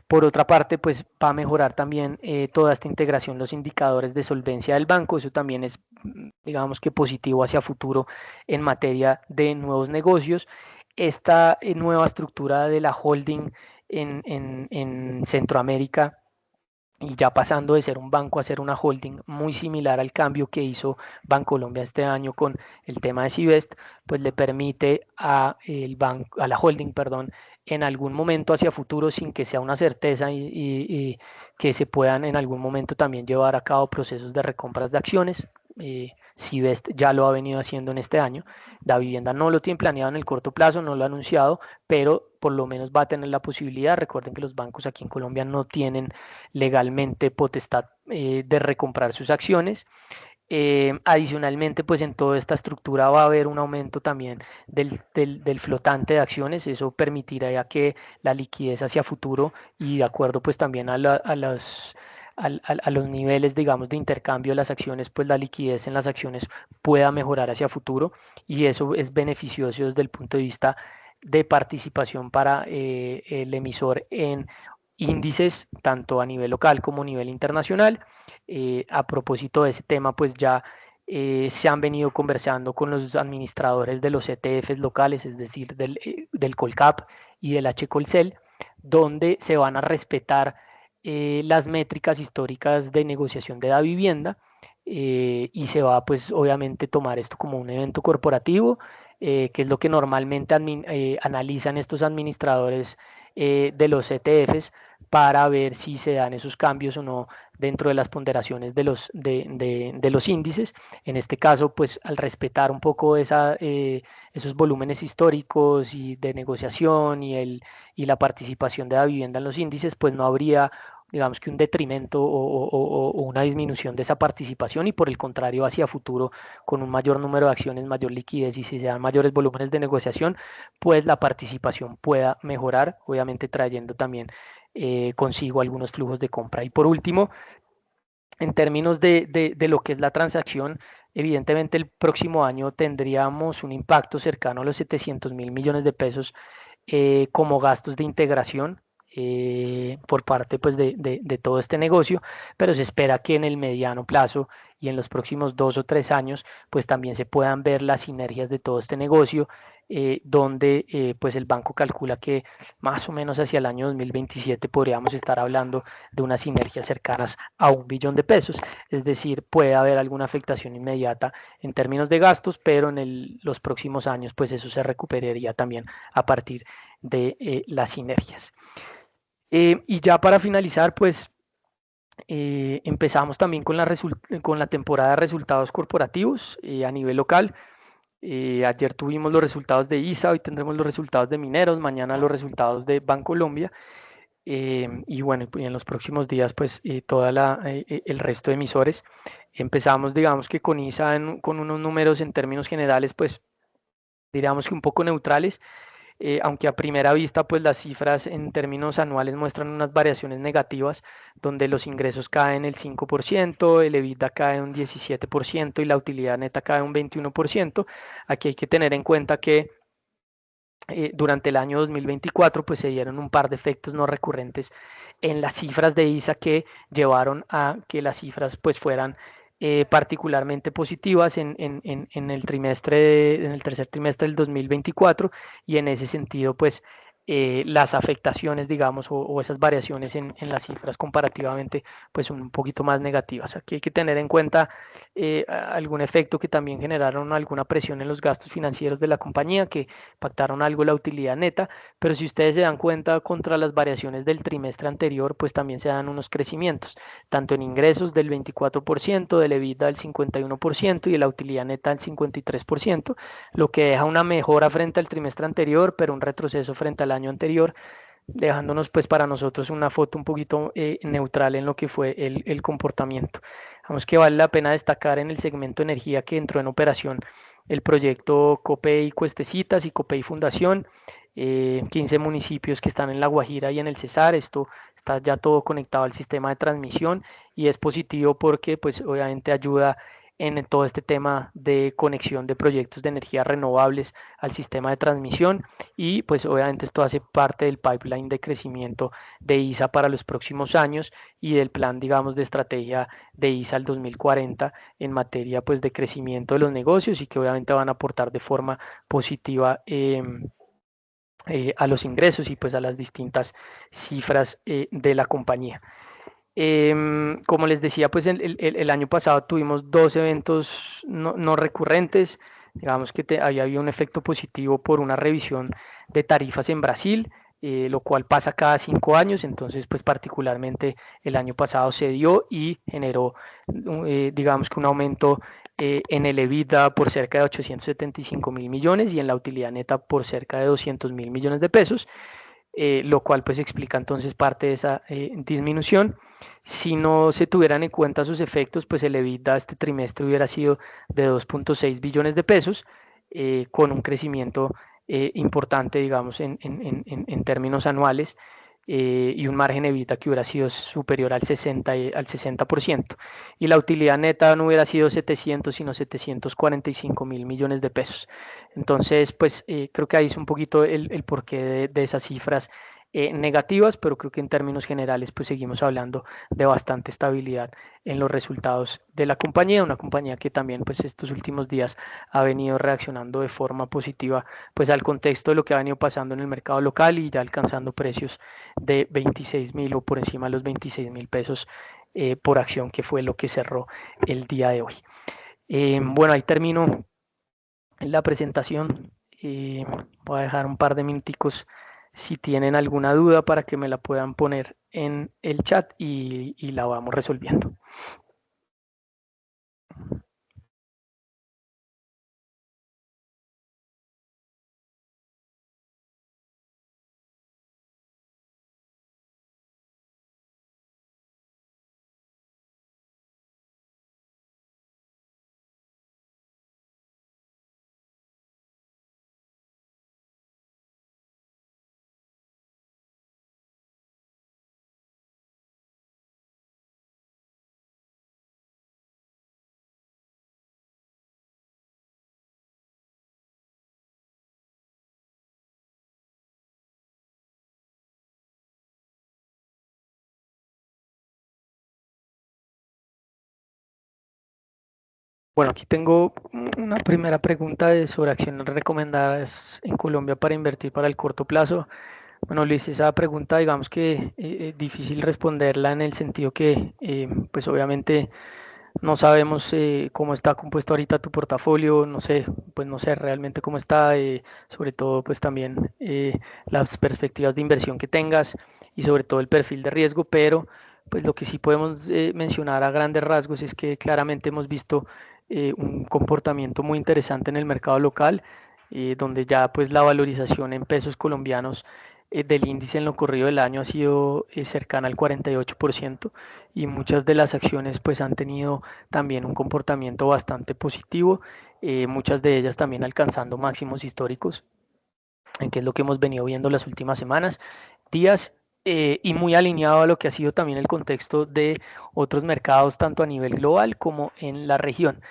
Por otra parte, pues va a mejorar también toda esta integración, los indicadores de solvencia del banco. Eso también es, digamos que positivo hacia futuro en materia de nuevos negocios. Esta nueva estructura de la holding en Centroamérica y ya pasando de ser un banco a ser una holding muy similar al cambio que hizo Bancolombia este año con el tema de Civest, pues le permite a la holding, perdón, en algún momento hacia futuro, sin que sea una certeza y que se puedan en algún momento también llevar a cabo procesos de recompras de acciones. Civest ya lo ha venido haciendo en este año. La vivienda no lo tiene planeado en el corto plazo, no lo ha anunciado, pero por lo menos va a tener la posibilidad. Recuerden que los bancos aquí en Colombia no tienen legalmente potestad de recomprar sus acciones. Adicionalmente, pues en toda esta estructura va a haber un aumento también del flotante de acciones. Eso permitirá ya que la liquidez hacia futuro y de acuerdo pues también a los niveles, digamos, de intercambio de las acciones, pues la liquidez en las acciones pueda mejorar hacia futuro y eso es beneficioso desde el punto de vista de participación para el emisor en índices, tanto a nivel local como a nivel internacional. A propósito de ese tema, pues ya se han venido conversando con los administradores de los ETFs locales, es decir, del Colcap y del H Colcel, donde se van a respetar las métricas históricas de negociación de la vivienda y se va pues obviamente tomar esto como un evento corporativo, que es lo que normalmente analizan estos administradores de los ETFs para ver si se dan esos cambios o no dentro de las ponderaciones de los índices. En este caso, pues al respetar un poco esos volúmenes históricos y de negociación y la participación de la vivienda en los índices, pues no habría digamos que un detrimento o una disminución de esa participación y por el contrario hacia futuro con un mayor número de acciones, mayor liquidez y si se dan mayores volúmenes de negociación, pues la participación pueda mejorar, obviamente trayendo también consigo algunos flujos de compra. Y por último, en términos de lo que es la transacción, evidentemente el próximo año tendríamos un impacto cercano a los 700.000 millones de pesos como gastos de integración por parte pues, de todo este negocio, pero se espera que en el mediano plazo y en los próximos 2 o 3 años, pues también se puedan ver las sinergias de todo este negocio, donde pues el banco calcula que más o menos hacia el año 2027 podríamos estar hablando de unas sinergias cercanas a 1 billón de pesos, es decir, puede haber alguna afectación inmediata en términos de gastos, pero en los próximos años pues eso se recuperaría también a partir de las sinergias. Y ya para finalizar, pues empezamos también con la temporada de resultados corporativos a nivel local. Ayer tuvimos los resultados de ISA, hoy tendremos los resultados de Mineros, mañana los resultados de Bancolombia. Y bueno, y en los próximos días, pues el resto de emisores. Empezamos, digamos que con ISA con unos números en términos generales, pues diríamos que un poco neutrales, aunque a primera vista pues las cifras en términos anuales muestran unas variaciones negativas, donde los ingresos caen el 5%, el EBITDA cae un 17% y la utilidad neta cae un 21%. Aquí hay que tener en cuenta que durante el año 2024 pues se dieron un par de efectos no recurrentes en las cifras de ISA que llevaron a que las cifras pues fueran particularmente positivas en el en el tercer trimestre del 2024 y en ese sentido pues las afectaciones digamos o esas variaciones en las cifras comparativamente pues son un poquito más negativas. Aquí hay que tener en cuenta algún efecto que también generaron alguna presión en los gastos financieros de la compañía que impactaron algo la utilidad neta, pero si ustedes se dan cuenta contra las variaciones del trimestre anterior, pues también se dan unos crecimientos, tanto en ingresos del 24%, del EBITDA del 51% y de la utilidad neta del 53%, lo que deja una mejora frente al trimestre anterior, pero un retroceso frente al año anterior, dejándonos pues para nosotros una foto un poquito neutral en lo que fue el comportamiento. Vamos que vale la pena destacar en el segmento energía que entró en operación el proyecto Copey Cuestecitas y Copey Fundación, 15 municipios que están en La Guajira y en el Cesar. Esto está ya todo conectado al sistema de transmisión y es positivo porque pues obviamente ayuda en todo este tema de conexión de proyectos de energías renovables al sistema de transmisión y pues obviamente esto hace parte del pipeline de crecimiento de ISA para los próximos años y del plan digamos de estrategia de ISA al 2040 en materia pues de crecimiento de los negocios y que obviamente van a aportar de forma positiva a los ingresos y pues a las distintas cifras de la compañía. Como les decía, pues el año pasado tuvimos 2 eventos no recurrentes. Digamos que había habido un efecto positivo por una revisión de tarifas en Brasil, lo cual pasa cada 5 años. Entonces, pues particularmente el año pasado se dio y generó, digamos que un aumento en el EBITDA por cerca de 875.000 millones y en la utilidad neta por cerca de 200.000 millones de pesos, lo cual pues explica entonces parte de esa disminución. Si no se tuvieran en cuenta sus efectos, pues el EBITDA este trimestre hubiera sido de 2.6 billones de pesos, con un crecimiento importante, digamos, en términos anuales, y un margen EBITDA que hubiera sido superior al 60%. Y la utilidad neta no hubiera sido 700, sino 745.000 millones de pesos. Entonces, pues creo que ahí es un poquito el porqué de esas cifras negativas, pero creo que en términos generales pues seguimos hablando de bastante estabilidad en los resultados de la compañía, una compañía que también pues estos últimos días ha venido reaccionando de forma positiva pues al contexto de lo que ha venido pasando en el mercado local y ya alcanzando precios de 26.000 o por encima de los 26.000 pesos por acción, que fue lo que cerró el día de hoy. Bueno, ahí termino la presentación. Voy a dejar un par de minuticos si tienen alguna duda para que me la puedan poner en el chat y la vamos resolviendo. Bueno, aquí tengo una primera pregunta sobre acciones recomendadas en Colombia para invertir para el corto plazo. Bueno, Luis, esa pregunta digamos que es difícil responderla en el sentido que pues obviamente no sabemos cómo está compuesto ahorita tu portafolio, no sé, pues no sé realmente cómo está, sobre todo pues también las perspectivas de inversión que tengas y sobre todo el perfil de riesgo, pero pues lo que sí podemos mencionar a grandes rasgos es que claramente hemos visto un comportamiento muy interesante en el mercado local, donde ya pues la valorización en pesos colombianos del índice en lo corrido del año ha sido cercana al 48% y muchas de las acciones pues han tenido también un comportamiento bastante positivo, muchas de ellas también alcanzando máximos históricos, en que es lo que hemos venido viendo las últimas semanas, días, y muy alineado a lo que ha sido también el contexto de otros mercados, tanto a nivel global como en la región.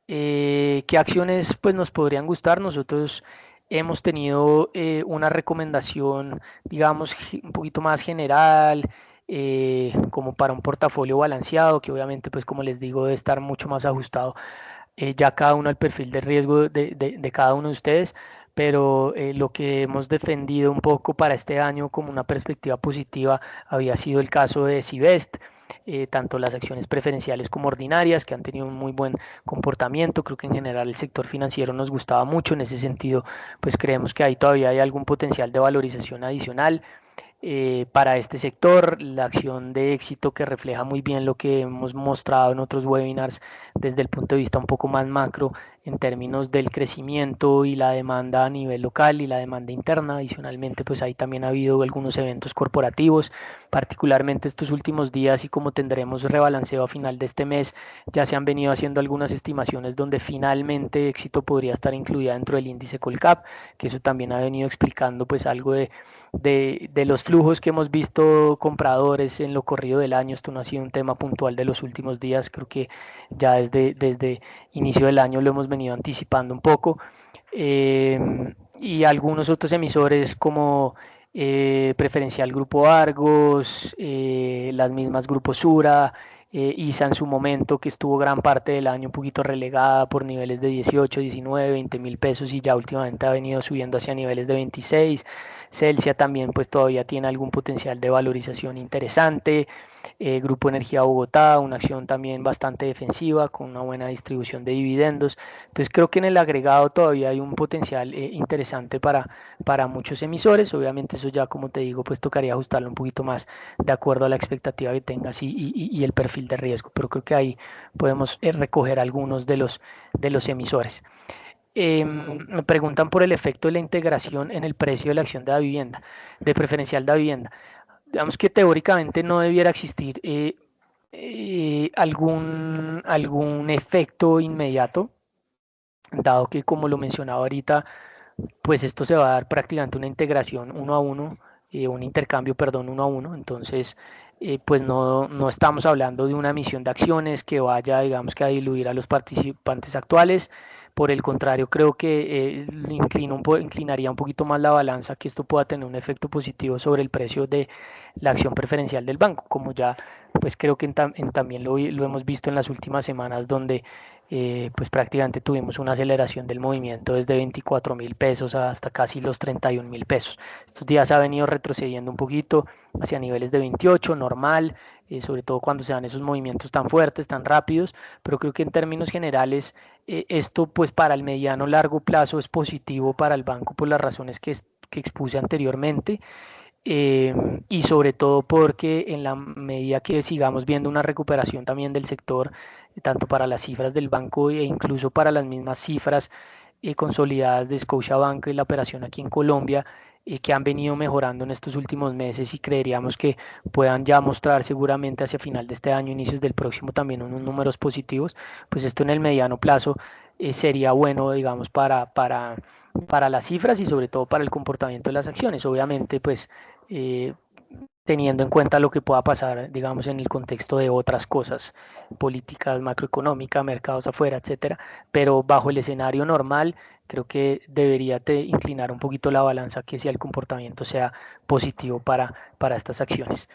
¿Qué acciones pues nos podrían gustar? Nosotros hemos tenido una recomendación, digamos, un poquito más general, como para un portafolio balanceado, que obviamente, pues como les digo, debe estar mucho más ajustado ya cada uno al perfil de riesgo de cada uno de ustedes, pero lo que hemos defendido un poco para este año como una perspectiva positiva había sido el caso de Sivest, tanto las acciones preferenciales como ordinarias, que han tenido un muy buen comportamiento. Creo que en general el sector financiero nos gustaba mucho. En ese sentido, pues creemos que ahí todavía hay algún potencial de valorización adicional para este sector, la acción de éxito que refleja muy bien lo que hemos mostrado en otros webinars desde el punto de vista un poco más macro en términos del crecimiento y la demanda a nivel local y la demanda interna. Adicionalmente, pues ahí también ha habido algunos eventos corporativos, particularmente estos últimos días y como tendremos rebalanceo a final de este mes, ya se han venido haciendo algunas estimaciones donde finalmente éxito podría estar incluida dentro del índice Colcap, que eso también ha venido explicando pues algo de los flujos que hemos visto compradores en lo corrido del año. Esto no ha sido un tema puntual de los últimos días, creo que ya desde inicio del año lo hemos venido anticipando un poco. Y algunos otros emisores como Preferencial Grupo Argos, las mismas Grupo Sura, ISA en su momento, que estuvo gran parte del año un poquito relegada por niveles de 18, 19, 20 mil pesos y ya últimamente ha venido subiendo hacia niveles de 26. Celsia también pues todavía tiene algún potencial de valorización interesante. Grupo Energía Bogotá, una acción también bastante defensiva con una buena distribución de dividendos. Entonces creo que en el agregado todavía hay un potencial interesante para muchos emisores. Obviamente eso ya como te digo pues tocaría ajustarlo un poquito más de acuerdo a la expectativa que tengas y el perfil de riesgo. Pero creo que ahí podemos recoger algunos de los emisores. Me preguntan por el efecto de la integración en el precio de la acción de la vivienda, de preferencial de la vivienda. digamos que teóricamente no debiera existir algún efecto inmediato, dado que como lo mencionaba ahorita, pues esto se va a dar prácticamente una integración uno a uno, un intercambio, perdón, uno a uno. Entonces, pues no estamos hablando de una emisión de acciones que vaya, digamos que a diluir a los participantes actuales. Por el contrario, creo que inclinaría un poquito más la balanza que esto pueda tener un efecto positivo sobre el precio de la acción preferencial del banco, como ya pues creo que también lo hemos visto en las últimas semanas donde pues prácticamente tuvimos una aceleración del movimiento desde 24.000 pesos hasta casi los 31.000 pesos. Estos días ha venido retrocediendo un poquito hacia niveles de 28, normal, sobre todo cuando se dan esos movimientos tan fuertes, tan rápidos, pero creo que en términos generales esto pues para el mediano largo plazo es positivo para el banco por las razones que expuse anteriormente, y sobre todo porque en la medida que sigamos viendo una recuperación también del sector, tanto para las cifras del banco e incluso para las mismas cifras consolidadas de Scotiabank y la operación aquí en Colombia, que han venido mejorando en estos últimos meses y creeríamos que puedan ya mostrar seguramente hacia final de este año, inicios del próximo también unos números positivos, pues esto en el mediano plazo sería bueno, digamos, para las cifras y sobre todo para el comportamiento de las acciones. Obviamente, pues eh, teniendo en cuenta lo que pueda pasar, digamos, en el contexto de otras cosas, políticas macroeconómicas, mercados afuera, etcétera, pero bajo el escenario normal, creo que debería inclinar un poquito la balanza que si el comportamiento sea positivo para estas acciones.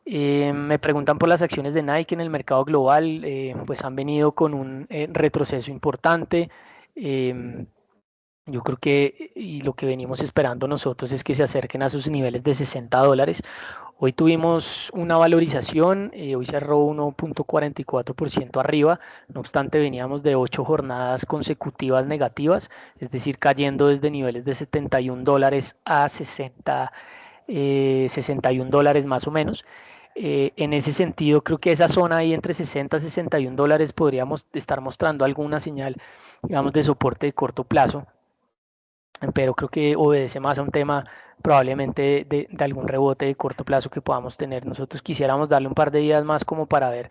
Me preguntan por las acciones de Nike en el mercado global, pues han venido con un retroceso importante. Eh, yo creo que y lo que venimos esperando nosotros es que se acerquen a sus niveles de $60. Hoy tuvimos una valorización, hoy cerró 1.44% arriba, no obstante veníamos de 8 jornadas consecutivas negativas, es decir, cayendo desde niveles de $71 a 61 dólares más o menos. En ese sentido, creo que esa zona ahí entre 60 y $61 podríamos estar mostrando alguna señal, digamos, de soporte de corto plazo, pero creo que obedece más a un tema probablemente de algún rebote de corto plazo que podamos tener. Nosotros quisiéramos darle un par de días más como para ver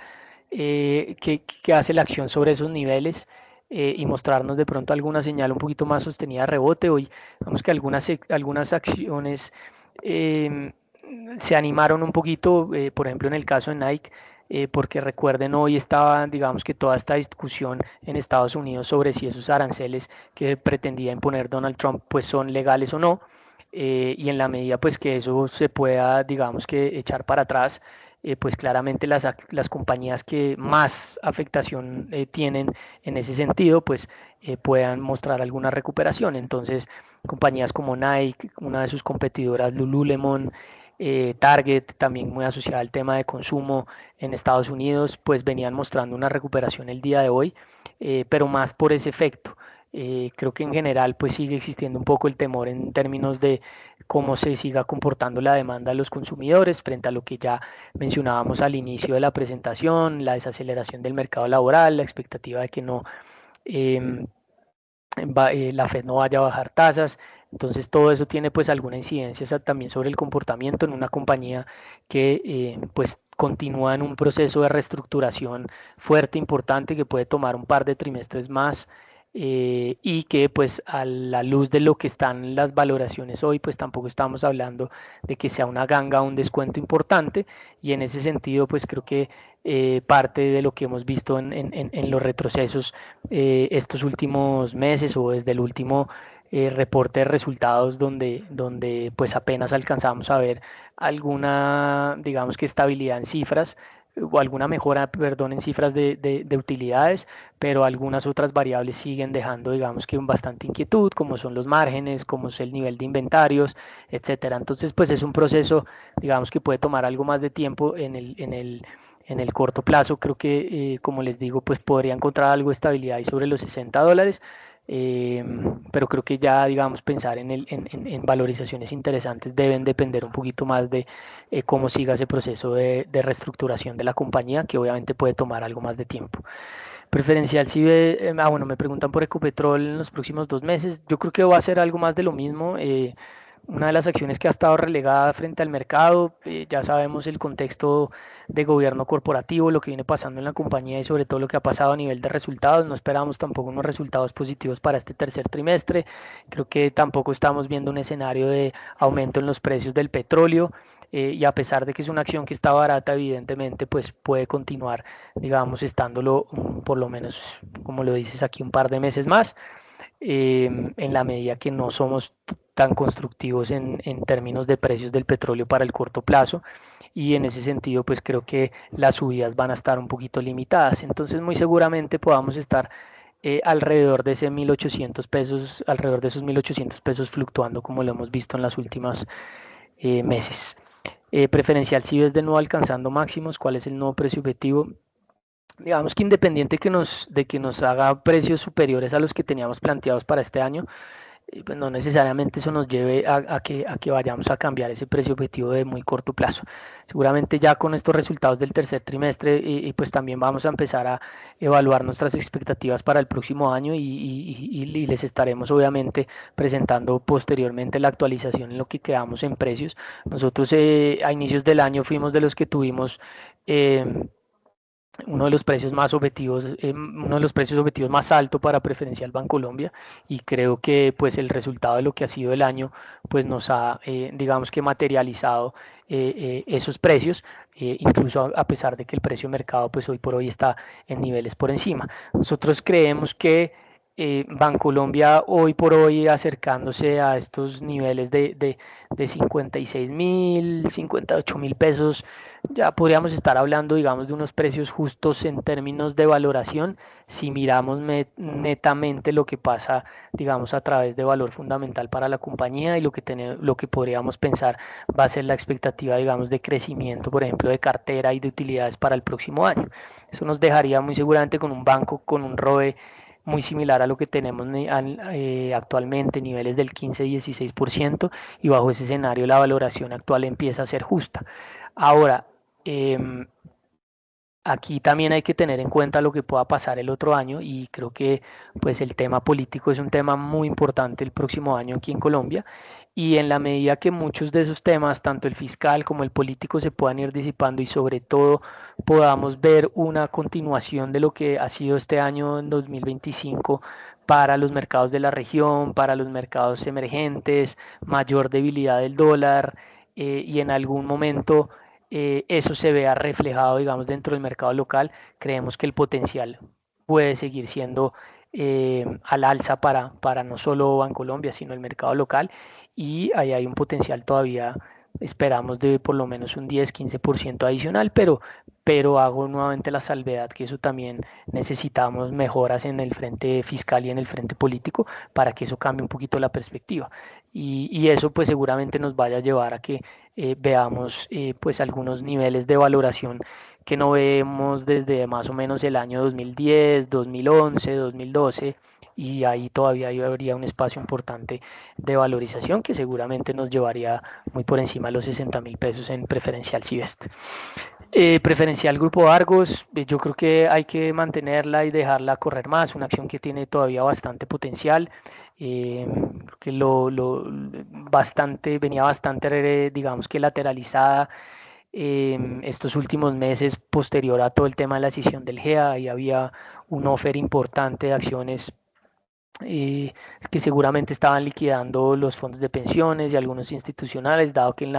qué hace la acción sobre esos niveles, y mostrarnos de pronto alguna señal un poquito más sostenida de rebote. Hoy vemos que algunas acciones eh, se animaron un poquito, por ejemplo en el caso de Nike, porque recuerden, hoy estaba, digamos que toda esta discusión en Estados Unidos sobre si esos aranceles que pretendía imponer Donald Trump pues son legales o no, y en la medida pues que eso se pueda, digamos que echar para atrás, pues claramente las compañías que más afectación tienen en ese sentido, pues puedan mostrar alguna recuperación. Entonces, compañías como Nike, una de sus competidoras Lululemon, Target, también muy asociada al tema de consumo en Estados Unidos, pues venían mostrando una recuperación el día de hoy, pero más por ese efecto. Creo que en general pues sigue existiendo un poco el temor en términos de cómo se siga comportando la demanda de los consumidores frente a lo que ya mencionábamos al inicio de la presentación, la desaceleración del mercado laboral, la expectativa de que no eh, la Fed no vaya a bajar tasas. Entonces todo eso tiene pues alguna incidencia también sobre el comportamiento en una compañía que pues continúa en un proceso de reestructuración fuerte, importante, que puede tomar un par de trimestres más, y que pues a la luz de lo que están las valoraciones hoy, pues tampoco estamos hablando de que sea una ganga o un descuento importante, y en ese sentido pues creo que parte de lo que hemos visto en los retrocesos estos últimos meses o desde el último reporte de resultados donde pues apenas alcanzamos a ver alguna, digamos que estabilidad en cifras o alguna mejora, perdón, en cifras de utilidades, pero algunas otras variables siguen dejando, digamos que bastante inquietud, como son los márgenes, como es el nivel de inventarios, etcétera. Entonces, pues es un proceso, digamos que puede tomar algo más de tiempo en el corto plazo. Creo que, como les digo, pues podría encontrar algo de estabilidad ahí sobre los $60, eh, pero creo que ya, digamos, pensar en valorizaciones interesantes deben depender un poquito más de cómo siga ese proceso de reestructuración de la compañía, que obviamente puede tomar algo más de tiempo. Preferencial, si ve, bueno, me preguntan por Ecopetrol en los próximos 2 meses. Yo creo que va a ser algo más de lo mismo. una de las acciones que ha estado relegada frente al mercado. Ya sabemos el contexto de gobierno corporativo, lo que viene pasando en la compañía y sobre todo lo que ha pasado a nivel de resultados. No esperamos tampoco unos resultados positivos para este tercer trimestre. Creo que tampoco estamos viendo un escenario de aumento en los precios del petróleo. Y a pesar de que es una acción que está barata, evidentemente, pues puede continuar, digamos, estándolo por lo menos, como lo dices aquí, un par de meses más, en la medida que no somos tan constructivos en términos de precios del petróleo para el corto plazo, y en ese sentido pues creo que las subidas van a estar un poquito limitadas. Entonces muy seguramente podamos estar alrededor de ese 1.800 pesos, alrededor de esos 1.800 pesos fluctuando como lo hemos visto en las últimas meses. Preferencial si ves de nuevo alcanzando máximos. ¿Cuál es el nuevo precio objetivo? Digamos que independiente de que nos haga precios superiores a los que teníamos planteados para este año, pues no necesariamente eso nos lleve a que vayamos a cambiar ese precio objetivo de muy corto plazo. Seguramente ya con estos resultados del tercer trimestre, pues también vamos a empezar a evaluar nuestras expectativas para el próximo año, y les estaremos obviamente presentando posteriormente la actualización en lo que quedamos en precios. Nosotros a inicios del año fuimos de los que tuvimos eh, uno de los precios más objetivos, uno de los precios objetivos más alto para Preferencial Bancolombia, y creo que pues el resultado de lo que ha sido el año pues nos ha digamos que materializado esos precios, incluso a pesar de que el precio de mercado pues hoy por hoy está en niveles por encima. Nosotros creemos que Bancolombia hoy por hoy acercándose a estos niveles de 56.000, 58.000 pesos, ya podríamos estar hablando, digamos, de unos precios justos en términos de valoración, si miramos netamente lo que pasa, digamos, a través de valor fundamental para la compañía, y lo que podríamos pensar va a ser la expectativa, digamos, de crecimiento, por ejemplo, de cartera y de utilidades para el próximo año. Eso nos dejaría muy seguramente con un banco con un ROE muy similar a lo que tenemos actualmente, niveles del 15-16%, y bajo ese escenario la valoración actual empieza a ser justa. Ahora, eh, aquí también hay que tener en cuenta lo que pueda pasar el otro año, y creo que pues el tema político es un tema muy importante el próximo año aquí en Colombia, y en la medida que muchos de esos temas, tanto el fiscal como el político, se puedan ir disipando y sobre todo podamos ver una continuación de lo que ha sido este año en 2025 para los mercados de la región, para los mercados emergentes, mayor debilidad del dólar, y en algún momento eso se vea reflejado, digamos, dentro del mercado local, creemos que el potencial puede seguir siendo al alza para no solo Bancolombia, sino el mercado local, y ahí hay un potencial todavía, esperamos, de por lo menos un 10-15% adicional, pero hago nuevamente la salvedad que eso también necesitamos mejoras en el frente fiscal y en el frente político para que eso cambie un poquito la perspectiva. Y eso pues seguramente nos vaya a llevar a que veamos pues algunos niveles de valoración que no vemos desde más o menos el año 2010, 2011, 2012, y ahí todavía habría un espacio importante de valorización que seguramente nos llevaría muy por encima de los 60.000 pesos en preferencial Civest. Preferencial Grupo Argos, yo creo que hay que mantenerla y dejarla correr más, una acción que tiene todavía bastante potencial, creo que venía bastante, digamos que lateralizada estos últimos meses posterior a todo el tema de la decisión del GEA. Ahí había un offer importante de acciones eh, que seguramente estaban liquidando los fondos de pensiones y algunos institucionales, dado que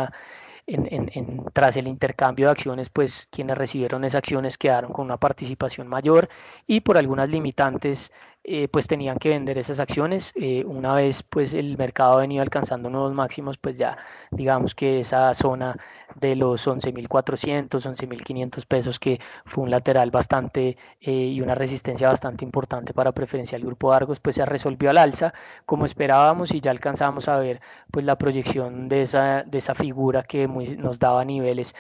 tras el intercambio de acciones, pues quienes recibieron esas acciones quedaron con una participación mayor, y por algunas limitantes pues tenían que vender esas acciones. Una vez pues el mercado ha venido alcanzando nuevos máximos, pues ya digamos que esa zona de los 11.400, 11.500 pesos, que fue un lateral bastante y una resistencia bastante importante para Preferencial Grupo Argos, pues se resolvió al alza como esperábamos, y ya alcanzamos a ver pues la proyección de esa figura que nos daba niveles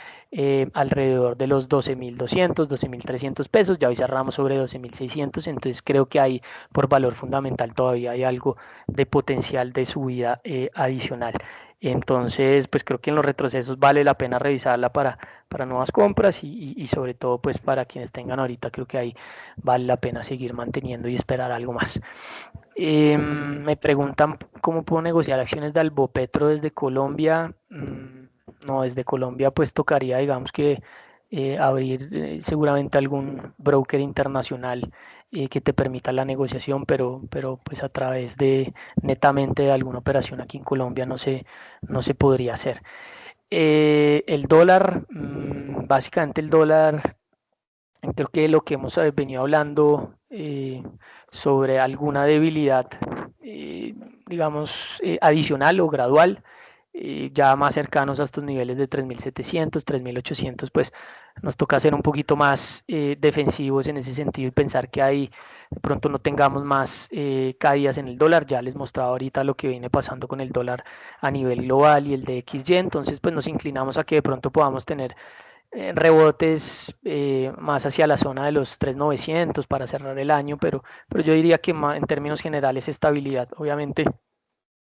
alrededor de los 12.200, 12.300 pesos. Ya hoy cerramos sobre 12.600, entonces creo que ahí por valor fundamental todavía hay algo de potencial de subida adicional. Entonces, pues creo que en los retrocesos vale la pena revisarla para nuevas compras y sobre todo pues para quienes tengan ahorita, creo que ahí vale la pena seguir manteniendo y esperar algo más. Me preguntan cómo puedo negociar acciones de Albopetro desde Colombia. No, desde Colombia pues tocaría, digamos que abrir seguramente algún broker internacional que te permita la negociación, pero pues a través de netamente de alguna operación aquí en Colombia no se podría hacer. El dólar, básicamente el dólar. Creo que lo que hemos venido hablando sobre alguna debilidad, eh, digamos, adicional o gradual, ya más cercanos a estos niveles de 3.700, 3.800, pues nos toca ser un poquito más defensivos en ese sentido y pensar que ahí de pronto no tengamos más caídas en el dólar. Ya les mostraba ahorita lo que viene pasando con el dólar a nivel global y el de XY, entonces pues nos inclinamos a que de pronto podamos tener rebotes más hacia la zona de los 3.900 para cerrar el año, pero yo diría que en términos generales estabilidad. Obviamente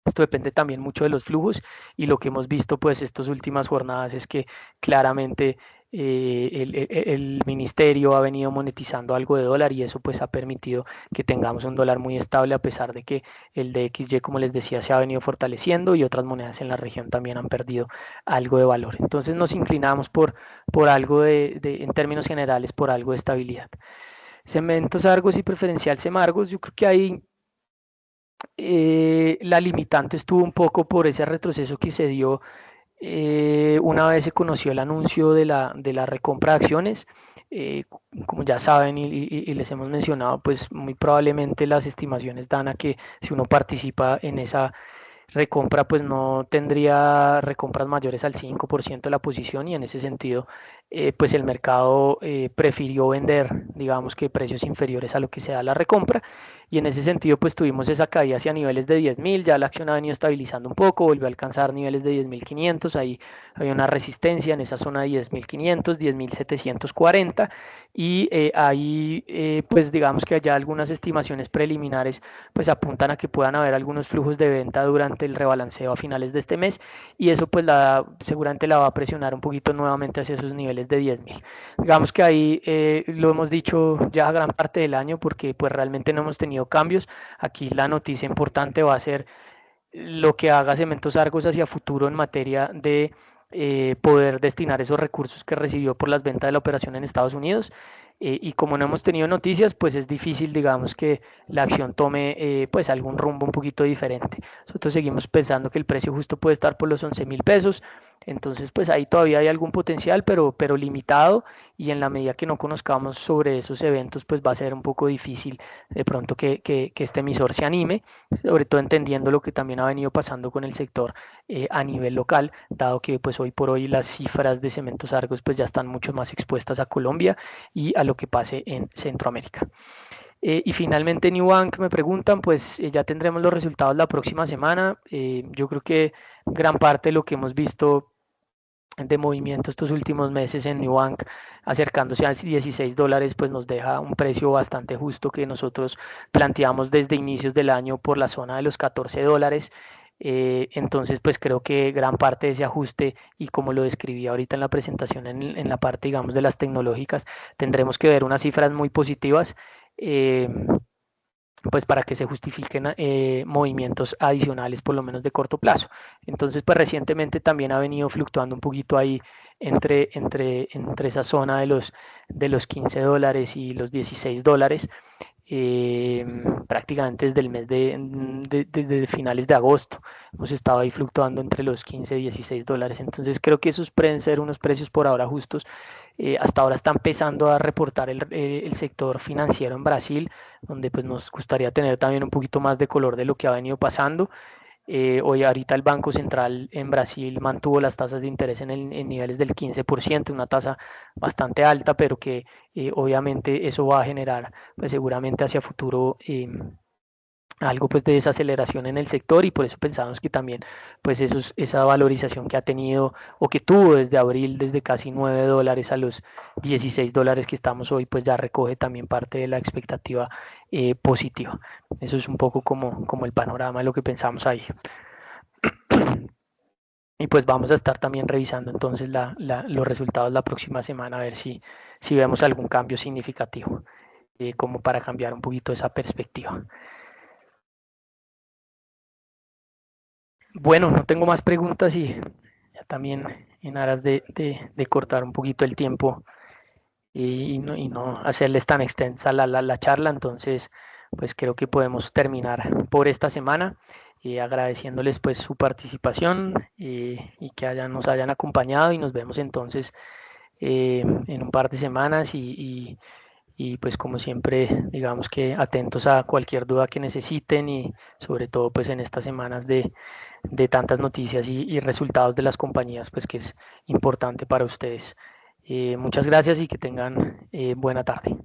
esto depende también mucho de los flujos y lo que hemos visto pues estas últimas jornadas es que claramente el ministerio ha venido monetizando algo de dólar y eso pues ha permitido que tengamos un dólar muy estable a pesar de que el DXY, como les decía, se ha venido fortaleciendo y otras monedas en la región también han perdido algo de valor. Entonces nos inclinamos por algo en términos generales, por algo de estabilidad. Cementos Argos y preferencial Semargos, yo creo que ahí la limitante estuvo un poco por ese retroceso que se dio una vez se conoció el anuncio de la recompra de acciones. eh, Como ya saben y les hemos mencionado, pues muy probablemente las estimaciones dan a que si uno participa en esa recompra, pues no tendría recompras mayores al 5% de la posición y en ese sentido, pues el mercado prefirió vender, digamos que precios inferiores a lo que se da la recompra y en ese sentido, pues tuvimos esa caída hacia niveles de 10.000, ya la acción ha venido estabilizando un poco, volvió a alcanzar niveles de 10.500, ahí había una resistencia en esa zona de 10.500, 10.740 y ahí, pues digamos que allá algunas estimaciones preliminares pues apuntan a que puedan haber algunos flujos de venta durante el rebalanceo a finales de este mes y eso pues seguramente la va a presionar un poquito nuevamente hacia esos niveles de 10.000. Digamos que ahí lo hemos dicho ya gran parte del año porque pues realmente no hemos tenido cambios. Aquí la noticia importante va a ser lo que haga Cementos Argos hacia futuro en materia de poder destinar esos recursos que recibió por las ventas de la operación en Estados Unidos. Y como no hemos tenido noticias, pues es difícil, digamos, que la acción tome pues algún rumbo un poquito diferente. Nosotros seguimos pensando que el precio justo puede estar por los 11.000 pesos. Entonces, pues ahí todavía hay algún potencial, pero limitado. Y en la medida que no conozcamos sobre esos eventos, pues va a ser un poco difícil de pronto que este emisor se anime, sobre todo entendiendo lo que también ha venido pasando con el sector a nivel local, dado que pues hoy por hoy las cifras de Cementos Argos pues ya están mucho más expuestas a Colombia y a lo que pase en Centroamérica. Y finalmente Newbank me preguntan, pues ya tendremos los resultados la próxima semana. Yo creo que gran parte de lo que hemos visto de movimiento estos últimos meses en Nubank acercándose a 16 dólares, pues nos deja un precio bastante justo que nosotros planteamos desde inicios del año por la zona de los 14 dólares. Entonces, pues creo que gran parte de ese ajuste y como lo describí ahorita en la presentación en la parte, digamos, de las tecnológicas, tendremos que ver unas cifras muy positivas. Eh, pues para que se justifiquen movimientos adicionales, por lo menos de corto plazo. Entonces, pues recientemente también ha venido fluctuando un poquito ahí entre esa zona de los 15 dólares y los 16 dólares, eh, prácticamente desde el mes de finales de agosto. Hemos estado ahí fluctuando entre los 15 y 16 dólares. Entonces creo que esos pueden ser unos precios por ahora justos. Hasta ahora está empezando a reportar el sector financiero en Brasil, donde pues nos gustaría tener también un poquito más de color de lo que ha venido pasando. Hoy ahorita el Banco Central en Brasil mantuvo las tasas de interés en niveles del 15%, una tasa bastante alta, pero que obviamente eso va a generar pues seguramente hacia futuro algo pues de desaceleración en el sector y por eso pensamos que también pues esa valorización que ha tenido o que tuvo desde abril, desde casi 9 dólares a los 16 dólares que estamos hoy, pues ya recoge también parte de la expectativa positiva. Eso es un poco como el panorama de lo que pensamos ahí. Y pues vamos a estar también revisando entonces los resultados la próxima semana a ver si vemos algún cambio significativo, como para cambiar un poquito esa perspectiva. Bueno, no tengo más preguntas y ya también en aras de cortar un poquito el tiempo y no hacerles tan extensa la charla, entonces pues creo que podemos terminar por esta semana, agradeciéndoles pues su participación, y que nos hayan acompañado, y nos vemos entonces en un par de semanas, y pues como siempre, digamos que atentos a cualquier duda que necesiten, y sobre todo pues en estas semanas de tantas noticias y resultados de las compañías, pues que es importante para ustedes. Muchas gracias y que tengan buena tarde.